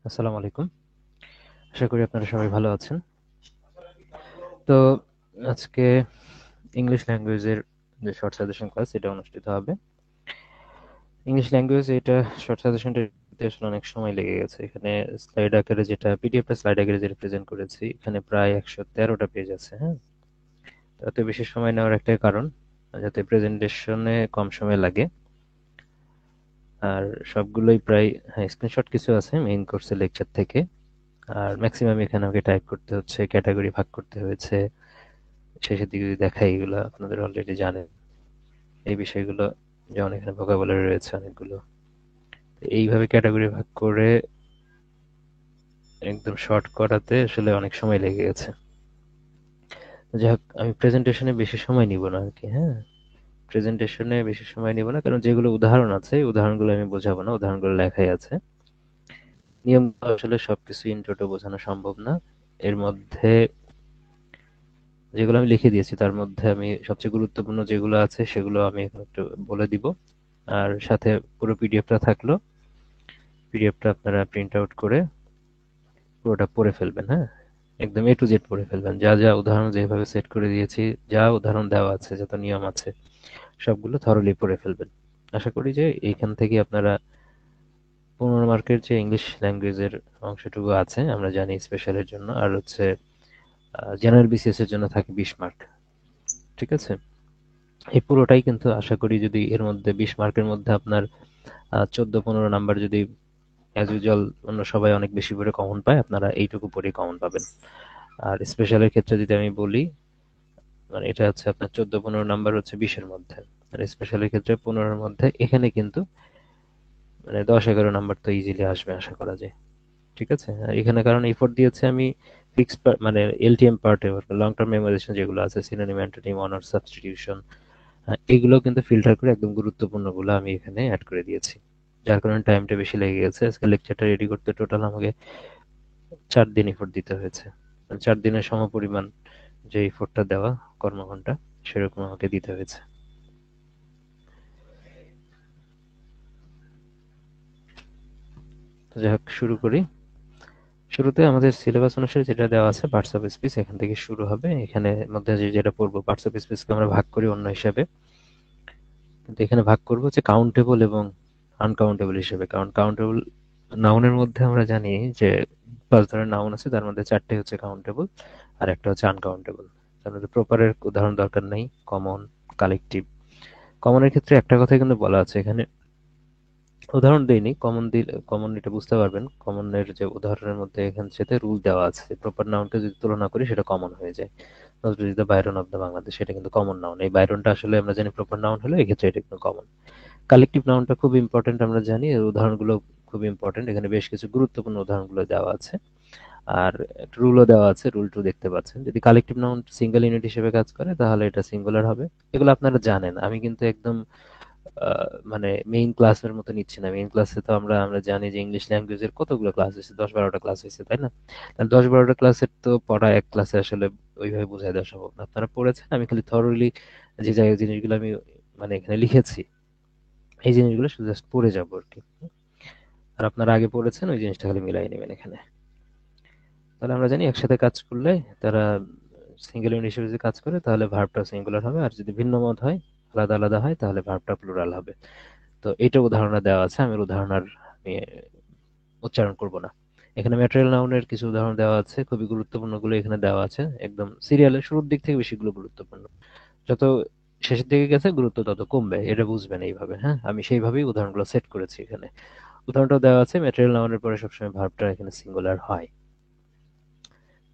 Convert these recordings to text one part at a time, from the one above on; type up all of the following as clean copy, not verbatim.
আসসালামু আলাইকুম। আশা করি আপনারা সবাই ভালো আছেন। তো আজকে ইংলিশ ল্যাঙ্গুয়েজের যে শর্ট সাজেশন ক্লাস এটা অনুষ্ঠিত হবে। ইংলিশ ল্যাঙ্গুয়েজ এটা শর্ট সাজেশনটা দিতে আসলে অনেক সময় লেগে গেছে। এখানে স্লাইড আকারে যেটা পিডিএফটা স্লাইড আকারে যেটা প্রেজেন্ট করেছি এখানে প্রায় 113টা পেজ আছে, হ্যাঁ? এত বেশি সময় নেওয়ার একটাই কারণ যাতে প্রেজেন্টেশনে কম সময় লাগে। আর সবগুলোই প্রায়, হ্যাঁ, স্ক্রিনশট কিছু আছে মেইন কোর্সের লেকচার থেকে। আর ম্যাক্সিমাম এখানে আমাকে টাইপ করতে হচ্ছে, ক্যাটাগরি ভাগ করতে হয়েছে। শেষের দিকে যদি দেখাই এগুলো আপনাদের অলরেডি জানেন এই বিষয়গুলো, যেমন এখানে ভোকাবুলারি রয়েছে অনেকগুলো। তো এইভাবে ক্যাটাগরি ভাগ করে একদম শর্ট করাতে আসলে অনেক সময় লেগে গেছে। যাই হোক, আমি প্রেজেন্টেশনে বেশি সময় নিব না আর কি, হ্যাঁ। প্রেজেন্টেশনে বেশি সময় নিব না, কারণ যেগুলো উদাহরণ আছে এই উদাহরণগুলো আমি বোঝাবো না, উদাহরণগুলো লেখাই আছে। নিয়ম আসলে সবকিছু ইন্ট্রোতে বোঝানো সম্ভব না। এর মধ্যে যেগুলো আমি লিখে দিয়েছি তার মধ্যে আমি সবচেয়ে গুরুত্বপূর্ণ যেগুলো আছে সেগুলো আমি এখন একটু বলে দিব। আর সাথে পুরো পিডিএফটা থাকলো, পিডিএফটা আপনারা প্রিন্ট আউট করে পুরোটা পড়ে ফেলবেন, হ্যাঁ। একদম এ টু জেড পড়ে ফেলবেন, যা যা উদাহরণ যেভাবে সেট করে দিয়েছি, যা উদাহরণ দেওয়া আছে, যত নিয়ম আছে সবগুলো থরলি পড়ে ফেলবেন। আশা করি যে এইখান থেকে আপনারা 15 মার্কের যে ইংলিশ ল্যাঙ্গুয়েজের অংশটুকু আছে আমরা জানি স্পেশালের জন্য, আর হচ্ছে জেনারেল বিসিএস এর জন্য থাকে 20 মার্ক। ঠিক আছে, এই পুরোটাই কিন্তু আশা করি যদি এর মধ্যে 20 মার্কের মধ্যে আপনার 14-15 নাম্বার যদি অ্যাজ ইউজুয়াল অন্য সবাই অনেক বেশি করে কমন পায়, আপনারা এইটুকু পরেই কমন পাবেন। আর স্পেশালের ক্ষেত্রে যদি আমি বলি, মানে এটা হচ্ছে আপনার 14-15 নাম্বার হচ্ছে 20-এর মধ্যে, আর স্পেশালের ক্ষেত্রে 15-এর মধ্যে। এখানে কিন্তু মানে 10-11 নাম্বার তো ইজিলি আসবে আশা করা যায়। ঠিক আছে, আর এখানে কারণ এফোর্ট দিয়েছে আমি ফিক্স মানে এলটিএম পার্টে, লং টার্ম মেমোরাইজেশন যেগুলো আছে, সিনোনিম অ্যান্টোনিম অনার সাবস্টিটিউশন, এগুলো কিন্তু ফিল্টার করে একদম গুরুত্বপূর্ণ গুলো আমি এখানে অ্যাড করে দিয়েছি। যার কারণে টাইমটা বেশি লেগে গেছে। আজকে লেকচারটা রেডি করতে টোটাল আমাকে 4 দিন এফোর্ট দিতে হয়েছে। 4 দিনের সমপরিমাণ যে এফোর্টটা দেওয়া কর্মঘন্টা, সেরকম আমাকে দিতে হয়েছে। তো যাই হোক, শুরু করি। শুরুতে আমাদের সিলেবাস অনুসারে যেটা দেওয়া আছে পার্টস অফ স্পিচ এখান থেকে শুরু হবে। এখানে মধ্যে যেটা পড়বো, পার্টস অফ স্পিচকে আমরা ভাগ করি অন্য হিসাবে, কিন্তু এখানে ভাগ করবো হচ্ছে কাউন্টেবল এবং আনকাউন্টেবল হিসেবে। কারণ কাউন্টেবল নাউনের মধ্যে আমরা জানি যে 5 ধরনের নাউন আছে, তার মধ্যে 4টে হচ্ছে কাউন্টেবল আর একটা হচ্ছে আনকাউন্টেবল। তার মধ্যে প্রপারের উদাহরণ দরকার নেই, কমন, কালেকটিভ। কমনের ক্ষেত্রে একটা কথাই কিন্তু বলা আছে এখানে, উদাহরণ দেইনি। কমন দিলে, কমন এটা বুঝতে পারবেন, কমনের যে উদাহরণের মধ্যে এখানে সাথে রুল দেওয়া আছে, প্রপার নাউনটা যদি তুলনা করি সেটা কমন হয়ে যায়। Nazrul Islam Byron of the Bangladesh, এটা কিন্তু কমন নাউন। এই বাইরনটা আসলে আমরা জানি প্রপার নাউন হলে এক্ষেত্রে এটা কিন্তু কমন। কালেকটিভ নাউনটা খুব ইম্পর্টেন্ট, আমরা জানি এর উদাহরণগুলো খুব ইম্পর্টেন্ট। এখানে বেশ কিছু গুরুত্বপূর্ণ উদাহরণগুলো দেওয়া আছে, আর রুলও দেওয়া আছে, রুল টু দেখতে পাচ্ছেন। যদি কালেকটিভ নাউন সিঙ্গেল ইউনিট হিসেবে কাজ করে তাহলে এটা সিঙ্গুলার হবে। এগুলো আপনারা জানেন, আমি কিন্তু একদম মানে মেইন ক্লাসের মতো নিচ্ছি না। মেইন ক্লাসে তো আমরা আমরা জানি যে ইংলিশ ল্যাঙ্গুয়েজের কতগুলো ক্লাস হয়েছে, 10-12টা ক্লাস হয়েছে, তাই না? তাহলে 10-12টা ক্লাসের তো পড়া এক ক্লাসে আসলে ওইভাবে বোঝায় দেওয়া সম্ভব না। আপনারা পড়েছেন, আমি খালি থরলি যে জায়গায় জিনিসগুলো আমি মানে এখানে লিখেছি এই জিনিসগুলো শুধু জাস্ট পড়ে যাবো আর কি। আর আপনারা আগে পড়েছেন, ওই জিনিসটা খালি মিলাই নেবেন এখানে। তাহলে আমরা জানি একসাথে কাজ করলে তারা সিঙ্গেল ইউনিট হিসেবে যদি কাজ করে তাহলে ভার্বটা সিঙ্গুলার হবে, আর যদি ভিন্ন মত হয়, আলাদা আলাদা হয়, তাহলে ভার্বটা প্লুরাল হবে। তো এটা উদাহরণে দেওয়া আছে, আমি উদাহরণ আর আমি উচ্চারণ করব না। এখানে ম্যাটেরিয়াল নাউনের কিছু উদাহরণ দেওয়া আছে, খুবই গুরুত্বপূর্ণ গুলো এখানে দেওয়া আছে। একদম সিরিয়ালের শুরুর দিক থেকে বেশিগুলো গুরুত্বপূর্ণ, যত শেষের দিকে গেছে গুরুত্ব তত কমবে, এটা বুঝবেন এইভাবে, হ্যাঁ। আমি সেইভাবেই উদাহরণগুলো সেট করেছি এখানে। উদাহরণটা দেওয়া আছে, ম্যাটেরিয়াল নাউনের পরে সবসময় ভার্বটা এখানে সিঙ্গুলার হয়।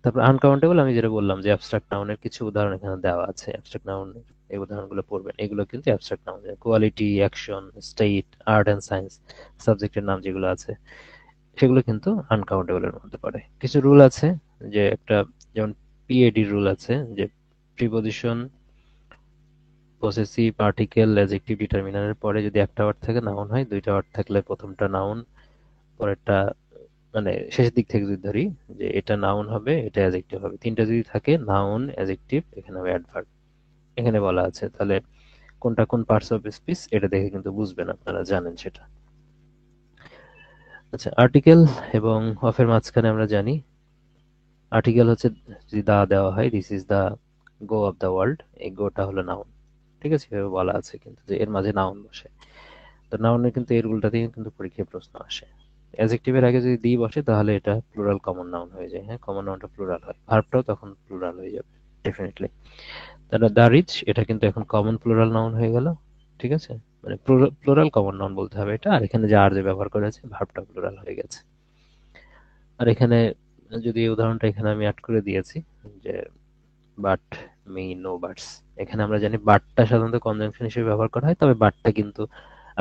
তারপর আনকাউন্টেবল, আমি যেটা বললাম যে অ্যাবস্ট্রাক্ট নাউনের কিছু উদাহরণ এখানে দেওয়া আছে। অ্যাবস্ট্রাক্ট নাউন, এই উদাহরণগুলো পড়বেন, এগুলো কিন্তু abstract noun, quality, action, state, art and science, সাবজেক্টের নাম যেগুলো আছে সেগুলো কিন্তু আনকাউন্টেবলের মধ্যে পড়ে। কিছু রুল আছে, যে একটা, যেমন পিএডি রুল আছে, যে প্রিপজিশন, পসেসিভ, পার্টিকেল, অ্যাডজেক্টিভ, ডিটারমিনারের পরে যদি একটা ওয়ার্ড থাকে নাউন হয়, দুইটা ওয়ার্ড থাকলে প্রথমটা নাউন, পরেরটা, মানে শেষের দিক থেকে যদি ধরি যে এটা নাউন হবে, এটা অ্যাডজেক্টিভ হবে। তিনটা যদি থাকে, নাউন, অ্যাডজেক্টিভ, এখানে হবে অ্যাডভার্ব, এখানে বলা আছে। তাহলে কোনটা কোন পার্টস অফ স্পিচ এটা দেখে কিন্তু বুঝবেন, আপনারা জানেন সেটা। আচ্ছা, আর্টিকেল এবং অফের মাঝখানে আমরা জানি আর্টিকেল হচ্ছে যদি দা দেওয়া হয়, this is the go of the world, এই গোটা হলো নাউন। ঠিক আছে, এভাবে বলা আছে কিন্তু যে এর মাঝে নাউন বসে। তো নাউনের কিন্তু এর উল্টা দিয়ে কিন্তু পরীক্ষায় প্রশ্ন আসে। অ্যাডজেক্টিভের আগে যদি দি বসে তাহলে এটা প্লুরাল কমন নাউন হয়ে যায়। হ্যাঁ, কমন নাউনটা প্লুরাল হয়, ভার্বটাও তখন প্লুরাল হয়ে যাবে ডেফিনেটলি। তাহলে দ্য রিচ এটা কিন্তু এখন কমন প্লুরাল নাউন হয়ে গেল। ঠিক আছে, মানে প্লুরাল কমন নাউন বলতে হবে এটা। আর এখানে যে আর যে ব্যবহার করেছে ভার্বটা প্লুরাল হয়ে গেছে। আর এখানে যদি এই উদাহরণটা এখানে আমি অ্যাড করে দিয়েছি যে বাট মি নো বাটস, এখানে আমরা জানি বাটটা সাধারণত কনজাংশন হিসেবে ব্যবহার করা হয়, তবে বাটটা কিন্তু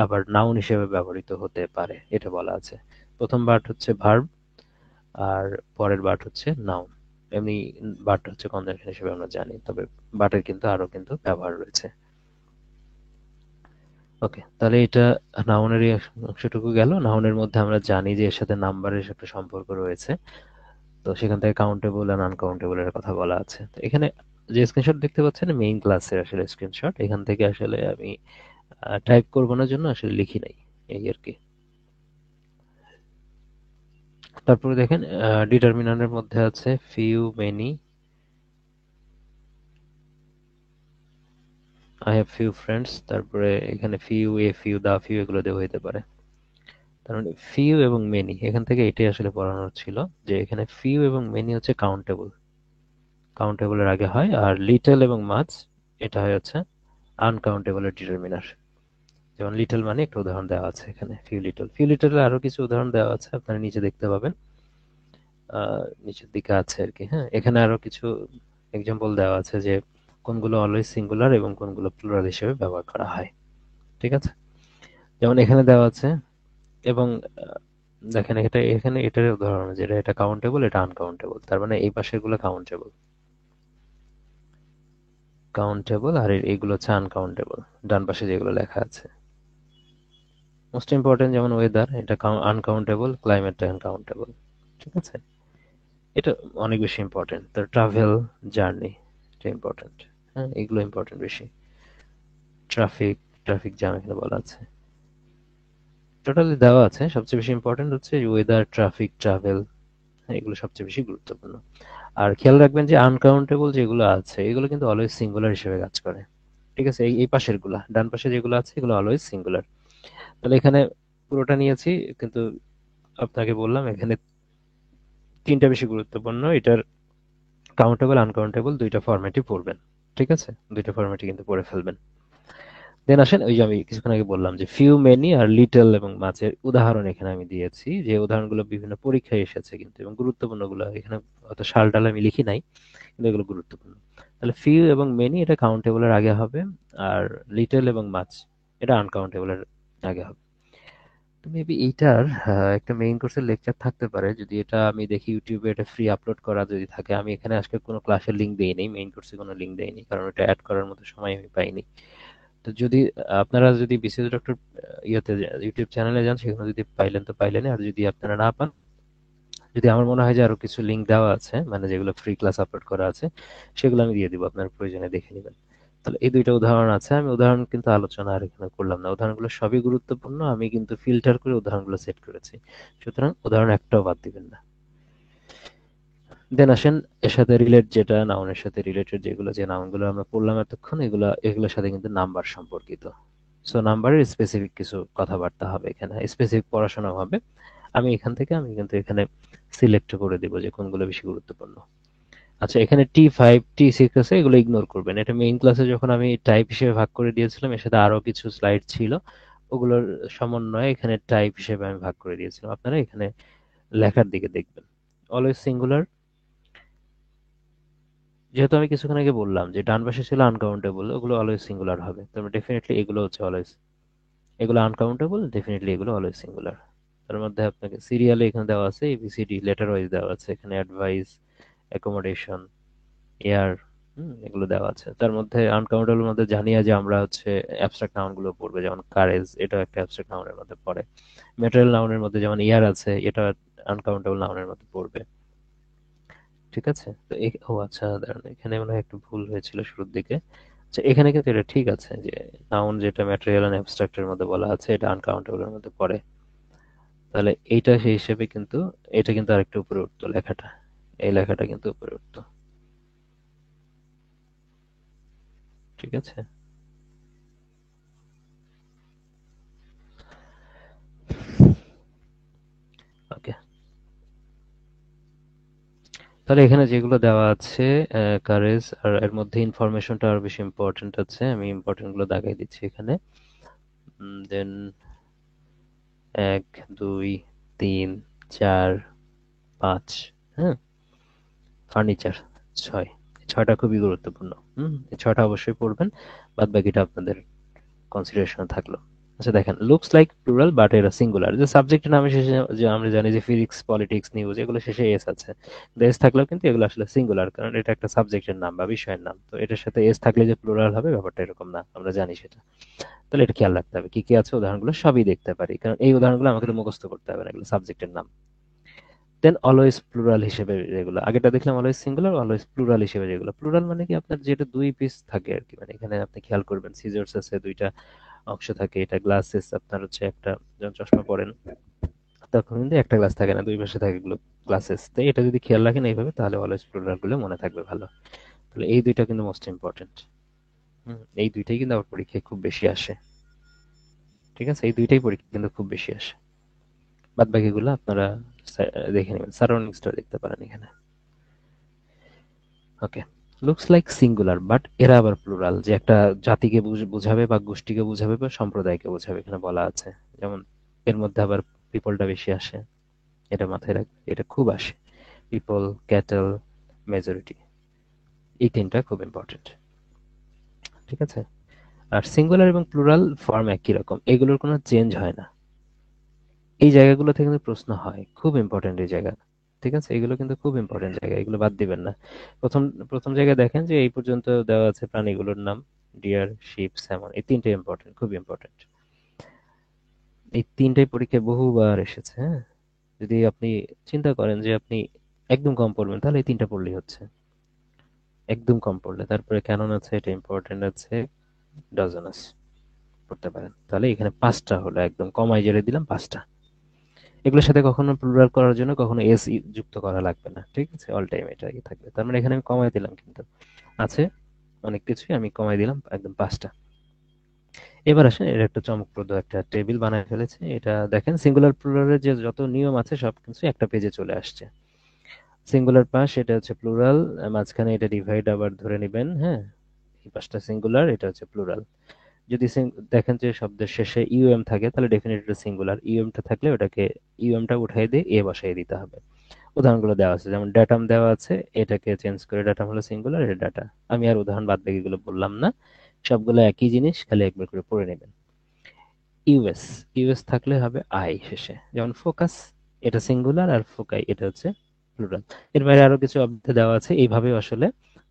আবার নাউন হিসেবে ব্যবহৃত হতে পারে, এটা বলা আছে। প্রথম বাট হচ্ছে ভার্ব, আর পরের বাট হচ্ছে নাউন। এমনি বাট হচ্ছে কনজাংশন হিসেবে আমরা জানি, তবে বাটের কিন্তু আরো কিন্তু ব্যবহার রয়েছে। ওকে, তাহলে এটা নাউনের এই অংশটুকু গেল। নাউনের মধ্যে আমরা জানি যে এর সাথে নাম্বারের একটা সম্পর্ক রয়েছে। তো সেখান থেকে কাউন্টেবল আর আনকাউন্টেবল এর কথা বলা আছে। তো এখানে যে স্ক্রিনশট দেখতে পাচ্ছেন মেইন ক্লাসের আসলে স্ক্রিনশট, এখান থেকে আসলে আমি টাইপ করবো না জন্য আসলে লিখি নাই, এই আর কি। তারপরে দেখেন ডিটারমিনান্টের মধ্যে আছে few, many, I have few friends. তারপরে এখানে few, a few, the few এগুলো দেওয়া হইতে পারে। তার মানে ফিউ এবং মেনি, এখান থেকে এটাই আসলে পড়ানোর ছিল যে এখানে ফিউ এবং মেনি হচ্ছে কাউন্টেবল, কাউন্টেবলের আগে হয়। আর লিটল এবং মাচ এটা হয় হচ্ছে আনকাউন্টেবলের ডিটারমিনার। যেমন লিটল মানে একটা উদাহরণ দেওয়া আছে এখানে, ফিউ লিটল। ফিউ লিটলের আরো কিছু উদাহরণ দেওয়া আছে, আপনারা নিচে দেখতে পাবেন, নিচের দিকে আছে আর কি। হ্যাঁ, এখানে আরো কিছু এক্সাম্পল দেওয়া আছে যে কোনগুলো অলওয়েজ সিঙ্গুলার এবং কোনগুলো প্লুরাল হিসেবে ব্যবহার করা হয়। ঠিক আছে, যেমন এখানে দেওয়া আছে। এবং দেখেন এটা, এখানে এটার উদাহরণ যেটা এটা কাউন্টেবল, এটা আনকাউন্টেবল, তার মানে এই পাশের গুলো কাউন্টেবল, কাউন্টেবল, আর এইগুলো হচ্ছে আনকাউন্টেবল, ডান পাশে যেগুলো লেখা আছে। মোস্ট ইম্পর্টেন্ট যেমন ওয়েদার, এটা আনকাউন্টেবল, ক্লাইমেটটা আনকাউন্টেবল। ঠিক আছে, এটা অনেক বেশি ইম্পর্টেন্ট। তো ট্রাভেল, জার্নি, এটা ইম্পর্টেন্ট। হ্যাঁ, এগুলো ইম্পর্টেন্ট বেশি। ট্রাফিক, ট্রাফিক জ্যাম এখানে বলা আছে। টোটালি দেওয়া আছে, সবচেয়ে বেশি ইম্পর্টেন্ট হচ্ছে ওয়েদার, ট্রাফিক, ট্রাভেল, এগুলো সবচেয়ে বেশি গুরুত্বপূর্ণ। আর খেয়াল রাখবেন যে আনকাউন্টেবল যেগুলো আছে এগুলো কিন্তু অলওয়েজ সিঙ্গুলার হিসেবে কাজ করে। ঠিক আছে, এই এই পাশের গুলা, ডান পাশে যেগুলো আছে এগুলো অলওয়েজ সিঙ্গুলার। তাহলে এখানে পুরোটা নিয়েছি, কিন্তু আপনাকে বললাম এখানে তিনটা বেশি গুরুত্বপূর্ণ। এটার কাউন্টেবল, আনকাউন্টেবল দুইটা ফরম্যাটই পড়বেন। ঠিক আছে, দুইটা ফরম্যাটই কিন্তু পড়ে ফেলবেন। দেন আসেন, ওই যে আমি কিছুক্ষণ আগে বললাম যে ফিউ, মেনি আর লিটল এবং মাছের উদাহরণ এখানে আমি দিয়েছি, যে উদাহরণগুলো বিভিন্ন পরীক্ষায় এসেছে কিন্তু, এবং গুরুত্বপূর্ণ গুলো এখানে অত সাল টাল আমি লিখি নাই, কিন্তু এগুলো গুরুত্বপূর্ণ। তাহলে ফিউ এবং মেনি এটা কাউন্টেবলের আগে হবে, আর লিটল এবং মাছ এটা আনকাউন্টেবলের আগে হবে। তো মেবি এইটার একটা মেইন কোর্সের লেকচার থাকতে পারে, যদি এটা আমি দেখি ইউটিউবে এটা ফ্রি আপলোড করা যদি থাকে। আমি এখানে আজকে কোনো ক্লাসের লিঙ্ক দেইনি, মেইন কোর্সে কোনো লিঙ্ক দেইনি, কারণ এটা অ্যাড করার মতো সময় আমি পাইনি। তো যদি আপনারা যদি বিসিএস ডক্টর ইয়েতে ইউটিউব চ্যানেলে যান, সেখানে যদি পাইলেন তো পাইলেন, আর যদি আপনারা না পান, যদি আমার মনে হয় যে আরো কিছু লিঙ্ক দেওয়া আছে মানে যেগুলো ফ্রি ক্লাস আপলোড করা আছে, সেগুলো আমি দিয়ে দিব, আপনার প্রয়োজনে দেখে নেবেন। তাহলে এই দুইটা উদাহরণ আছে, আমি উদাহরণ কিন্তু আলোচনা আর এখানে করলাম না, উদাহরণগুলো সবই গুরুত্বপূর্ণ, আমি কিন্তু ফিল্টার করে উদাহরণগুলো সেট করেছি, সুতরাং উদাহরণ একটাও বাদ দিবেন না। দেন আসেন এর সাথে রিলেট, যেটা নাউনের সাথে রিলেটেড যেগুলো, যে নাউনগুলো আমরা পড়লাম এতক্ষণ, এগুলো এগুলোর সাথে কিন্তু নাম্বার সম্পর্কিত। সো নাম্বারের স্পেসিফিক কিছু কথাবার্তা হবে এখানে, স্পেসিফিক পড়াশোনা হবে। আমি কিন্তু এখানে সিলেক্ট করে দিব যে কোনগুলো বেশি গুরুত্বপূর্ণ। আচ্ছা, এখানে টি5, টি6 আছে, এগুলো ইগনোর করবেন। এটা মেইন ক্লাসে যখন আমি টাইপ হিসেবে ভাগ করে দিয়েছিলাম, এর সাথে আরো কিছু স্লাইড ছিল, ওগুলোর সমন্বয়ে এখানে টাইপ হিসেবে আমি ভাগ করে দিয়েছিলাম। আপনারা এখানে লেখার দিকে দেখবেন। অলওয়েজ সিঙ্গুলার, যেহেতু আমি কিছুক্ষণ আগে বললাম যে ডান পাশে ছিল আনকাউন্টেবল, ওগুলো অলওয়েজ সিঙ্গুলার হবে, তার ডেফিনেটলি এগুলো হচ্ছে অলওয়েজ, এগুলো আনকাউন্টেবল, ডেফিনেটলি এগুলো অলওয়েজ সিঙ্গুলার। তার মধ্যে আপনাকে সিরিয়ালে এখানে দেওয়া আছে, এবিসিডি লেটার ওয়াইজ দেওয়া আছে এখানে, অ্যাডভাইস, অ্যাকোমোডেশন, এয়ার, এগুলো দেওয়া আছে। তার মধ্যে আনকাউন্টেবল মধ্যে জানিয়ে যে আমরা হচ্ছে অ্যাবস্ট্রাক্ট নাউন গুলো পড়বে, যেমন কারেজ, এটা একটা অ্যাবস্ট্রাক্ট নাউনের মধ্যে পড়ে। ম্যাটেরিয়াল নাউনের মধ্যে যেমন ইয়ার আছে, এটা আনকাউন্টেবল নাউনের মধ্যে পড়বে। ঠিক আছে, তো ও আচ্ছা, দাঁড়ান, এখানে মনে হয় একটু ভুল হয়েছিল শুরুর দিকে। আচ্ছা, এখানে কিন্তু এটা ঠিক আছে যে নাউন যেটা ম্যাটেরিয়াল এন্ড অ্যাবস্ট্রাক্ট এর মধ্যে বলা আছে, এটা আনকাউন্টেবল এর মধ্যে পড়ে। তাহলে এইটা সেই হিসেবে কিন্তু এটা কিন্তু আরেকটু উপরে উঠতো লেখাটা। এই লেখাটা কিন্তু উপরে উঠতো। ঠিক আছে? ওকে। তাহলে এখানে যেগুলো দেওয়া আছে কারেজ আর এর মধ্যে ইনফরমেশনটা আরো বেশি ইম্পর্টেন্ট আছে। আমি ইম্পর্টেন্ট গুলো দাগাই দিচ্ছি এখানে। দেন ১, ২, ৩, ৪, ৫, হ্যাঁ? ফার্নিচার ৬। ৬টা খুবই গুরুত্বপূর্ণ। এই ৬টা অবশ্যই পড়বেন। বাদবাকিটা আপনাদের কনসিডারেশনে থাকলো। আচ্ছা দেখেন, লুকস লাইক প্লুরাল বাট এরা সিঙ্গুলার। যে সাবজেক্টের নামে শেষে যে আমরা জানি যে ফিজিক্স, পলিটিক্স, নিউজ এগুলো শেষে এস আছে। এস থাকলেও কিন্তু এগুলো আসলে সিঙ্গুলার, কারণ এটা একটা সাবজেক্টের নাম বা বিষয়ের নাম। তো এটার সাথে এস থাকলে যে প্লুরাল হবে ব্যাপারটা এরকম না, আমরা জানি সেটা। তাহলে এটা খেয়াল রাখতে হবে কি কি আছে, উদাহরণগুলো সবই দেখতে পারি, কারণ এই উদাহরণগুলো আমাকে তো মুখস্থ করতে হবে না, এগুলো সাবজেক্টের নাম। দেন অলওয়েজ প্লুরাল হিসেবে যেগুলো আগেটা দেখলাম, অলওয়েজ সিঙ্গুলার, অলওয়েজ প্লুরাল হিসেবে যেগুলো প্লুরাল মানে কি আপনার যেটা দুই পিস থাকে আর কি। মানে এখানে আপনি খেয়াল করবেন সিজার্স আছে দুইটা অংশ থাকে, এটা গ্লাসেস আপনার হচ্ছে একটা, যখন চশমা পরেন তখন কিন্তু একটা গ্লাস থাকে না, দুই পাশে থাকে এগুলো গ্লাসেস। তো এটা যদি খেয়াল রাখেন এইভাবে তাহলে অলওয়েজ প্লুরাল গুলো মনে থাকবে ভালো। তাহলে এই দুইটা কিন্তু মোস্ট ইম্পর্টেন্ট। এই দুইটাই কিন্তু আমার পরীক্ষায় খুব বেশি আসে। ঠিক আছে, এই দুইটাই পরীক্ষা কিন্তু খুব বেশি আসে। বাদ বাকিগুলো আপনারা দেখে নেবেন, সারাউন্ডিংসটা দেখতে পারেন এখানে। ওকে। লুকস লাইক সিঙ্গুলার বাট এরা আবার প্লুরাল, যে একটা জাতিকে বোঝাবে বা গোষ্ঠীকে বোঝাবে বা সম্প্রদায়কে বোঝাবে এখানে বলা আছে। যেমন এর মধ্যে আবার পিপলটা বেশি আসে, এটা মাথায় রাখবে, এটা খুব আসে। পিপল, ক্যাটল, মেজরিটি, এই তিনটা খুব ইম্পর্টেন্ট। ঠিক আছে? আর সিঙ্গুলার এবং প্লুরাল ফর্ম একই রকম, এগুলোর কোনো চেঞ্জ হয় না। এই জায়গাগুলো থেকে কিন্তু প্রশ্ন হয়, খুব ইম্পর্টেন্ট এই জায়গা। ঠিক আছে, এগুলো কিন্তু খুব ইম্পর্টেন্ট জায়গা, এগুলো বাদ দিবেন না। প্রথম প্রথম জায়গায় দেখেন যে এই পর্যন্ত দেওয়া আছে প্রাণীগুলোর নাম, ডিয়ার, শিপ, স্যামন, এই তিনটে ইম্পর্টেন্ট, খুব ইম্পর্টেন্ট। এই তিনটাই পরীক্ষায় বহুবার এসেছে। হ্যাঁ, যদি আপনি চিন্তা করেন যে আপনি একদম কম পড়বেন, তাহলে এই তিনটা পড়লেই হচ্ছে। একদম কম পড়লে তারপরে ক্যানন আছে, এটা ইম্পর্টেন্ট আছে, ডজনস পড়তে পারেন। তাহলে এখানে পাঁচটা হলো, একদম কমাই জেরে দিলাম পাঁচটা। এগুলোর সাথে কখনো প্লুরাল করার জন্য কখনো এস যুক্ত করা লাগবে না। ঠিক আছে, অল টাইম এটাই থাকবে। তার মানে এখানে আমি কমাই দিলাম, কিন্তু আছে অনেক কিছুই, আমি কমাই দিলাম একদম পাঁচটা। এবার আসেন, এর একটা চমকপ্রদ একটা টেবিল বানায় ফেলেছে। এটা দেখেন, সিঙ্গুলার প্লুরালের যে যত নিয়ম আছে সবকিছু একটা পেজে চলে আসছে। সিঙ্গুলার পাশ এটা হচ্ছে প্লুরাল, মাঝখানে এটা ডিভাইড আবার ধরে নেবেন, হ্যাঁ? এই পাশটা সিঙ্গুলার, এটা হচ্ছে প্লুরাল। যদি দেখেন যে শব্দের শেষে ইউএম থাকে তাহলে ডেফিনেটলি সিঙ্গুলার, ইউএমটা থাকলে ওটাকে ইউএমটা উঠাই দিয়ে এ বসাই দিতে হবে। উদাহরণগুলো দেওয়া আছে, যেমন ডেটাম দেওয়া আছে, এটাকে চেঞ্জ করে ডেটাম হলো সিঙ্গুলার, এটা ডাটা। আমি আর উদাহরণ বাদ বাকিগুলো বললাম না, সবগুলো একই জিনিস, খালি একবার করে পড়ে নেবেন। ইউএস, ইউএস থাকলে হবে আই শেষে, যেমন ফোকাস, এটা সিঙ্গুলার, আর ফোকাই এটা হচ্ছে প্লুরাল। এর বাইরে আরো কিছু অব্দ দেওয়া আছে, এইভাবে আসলে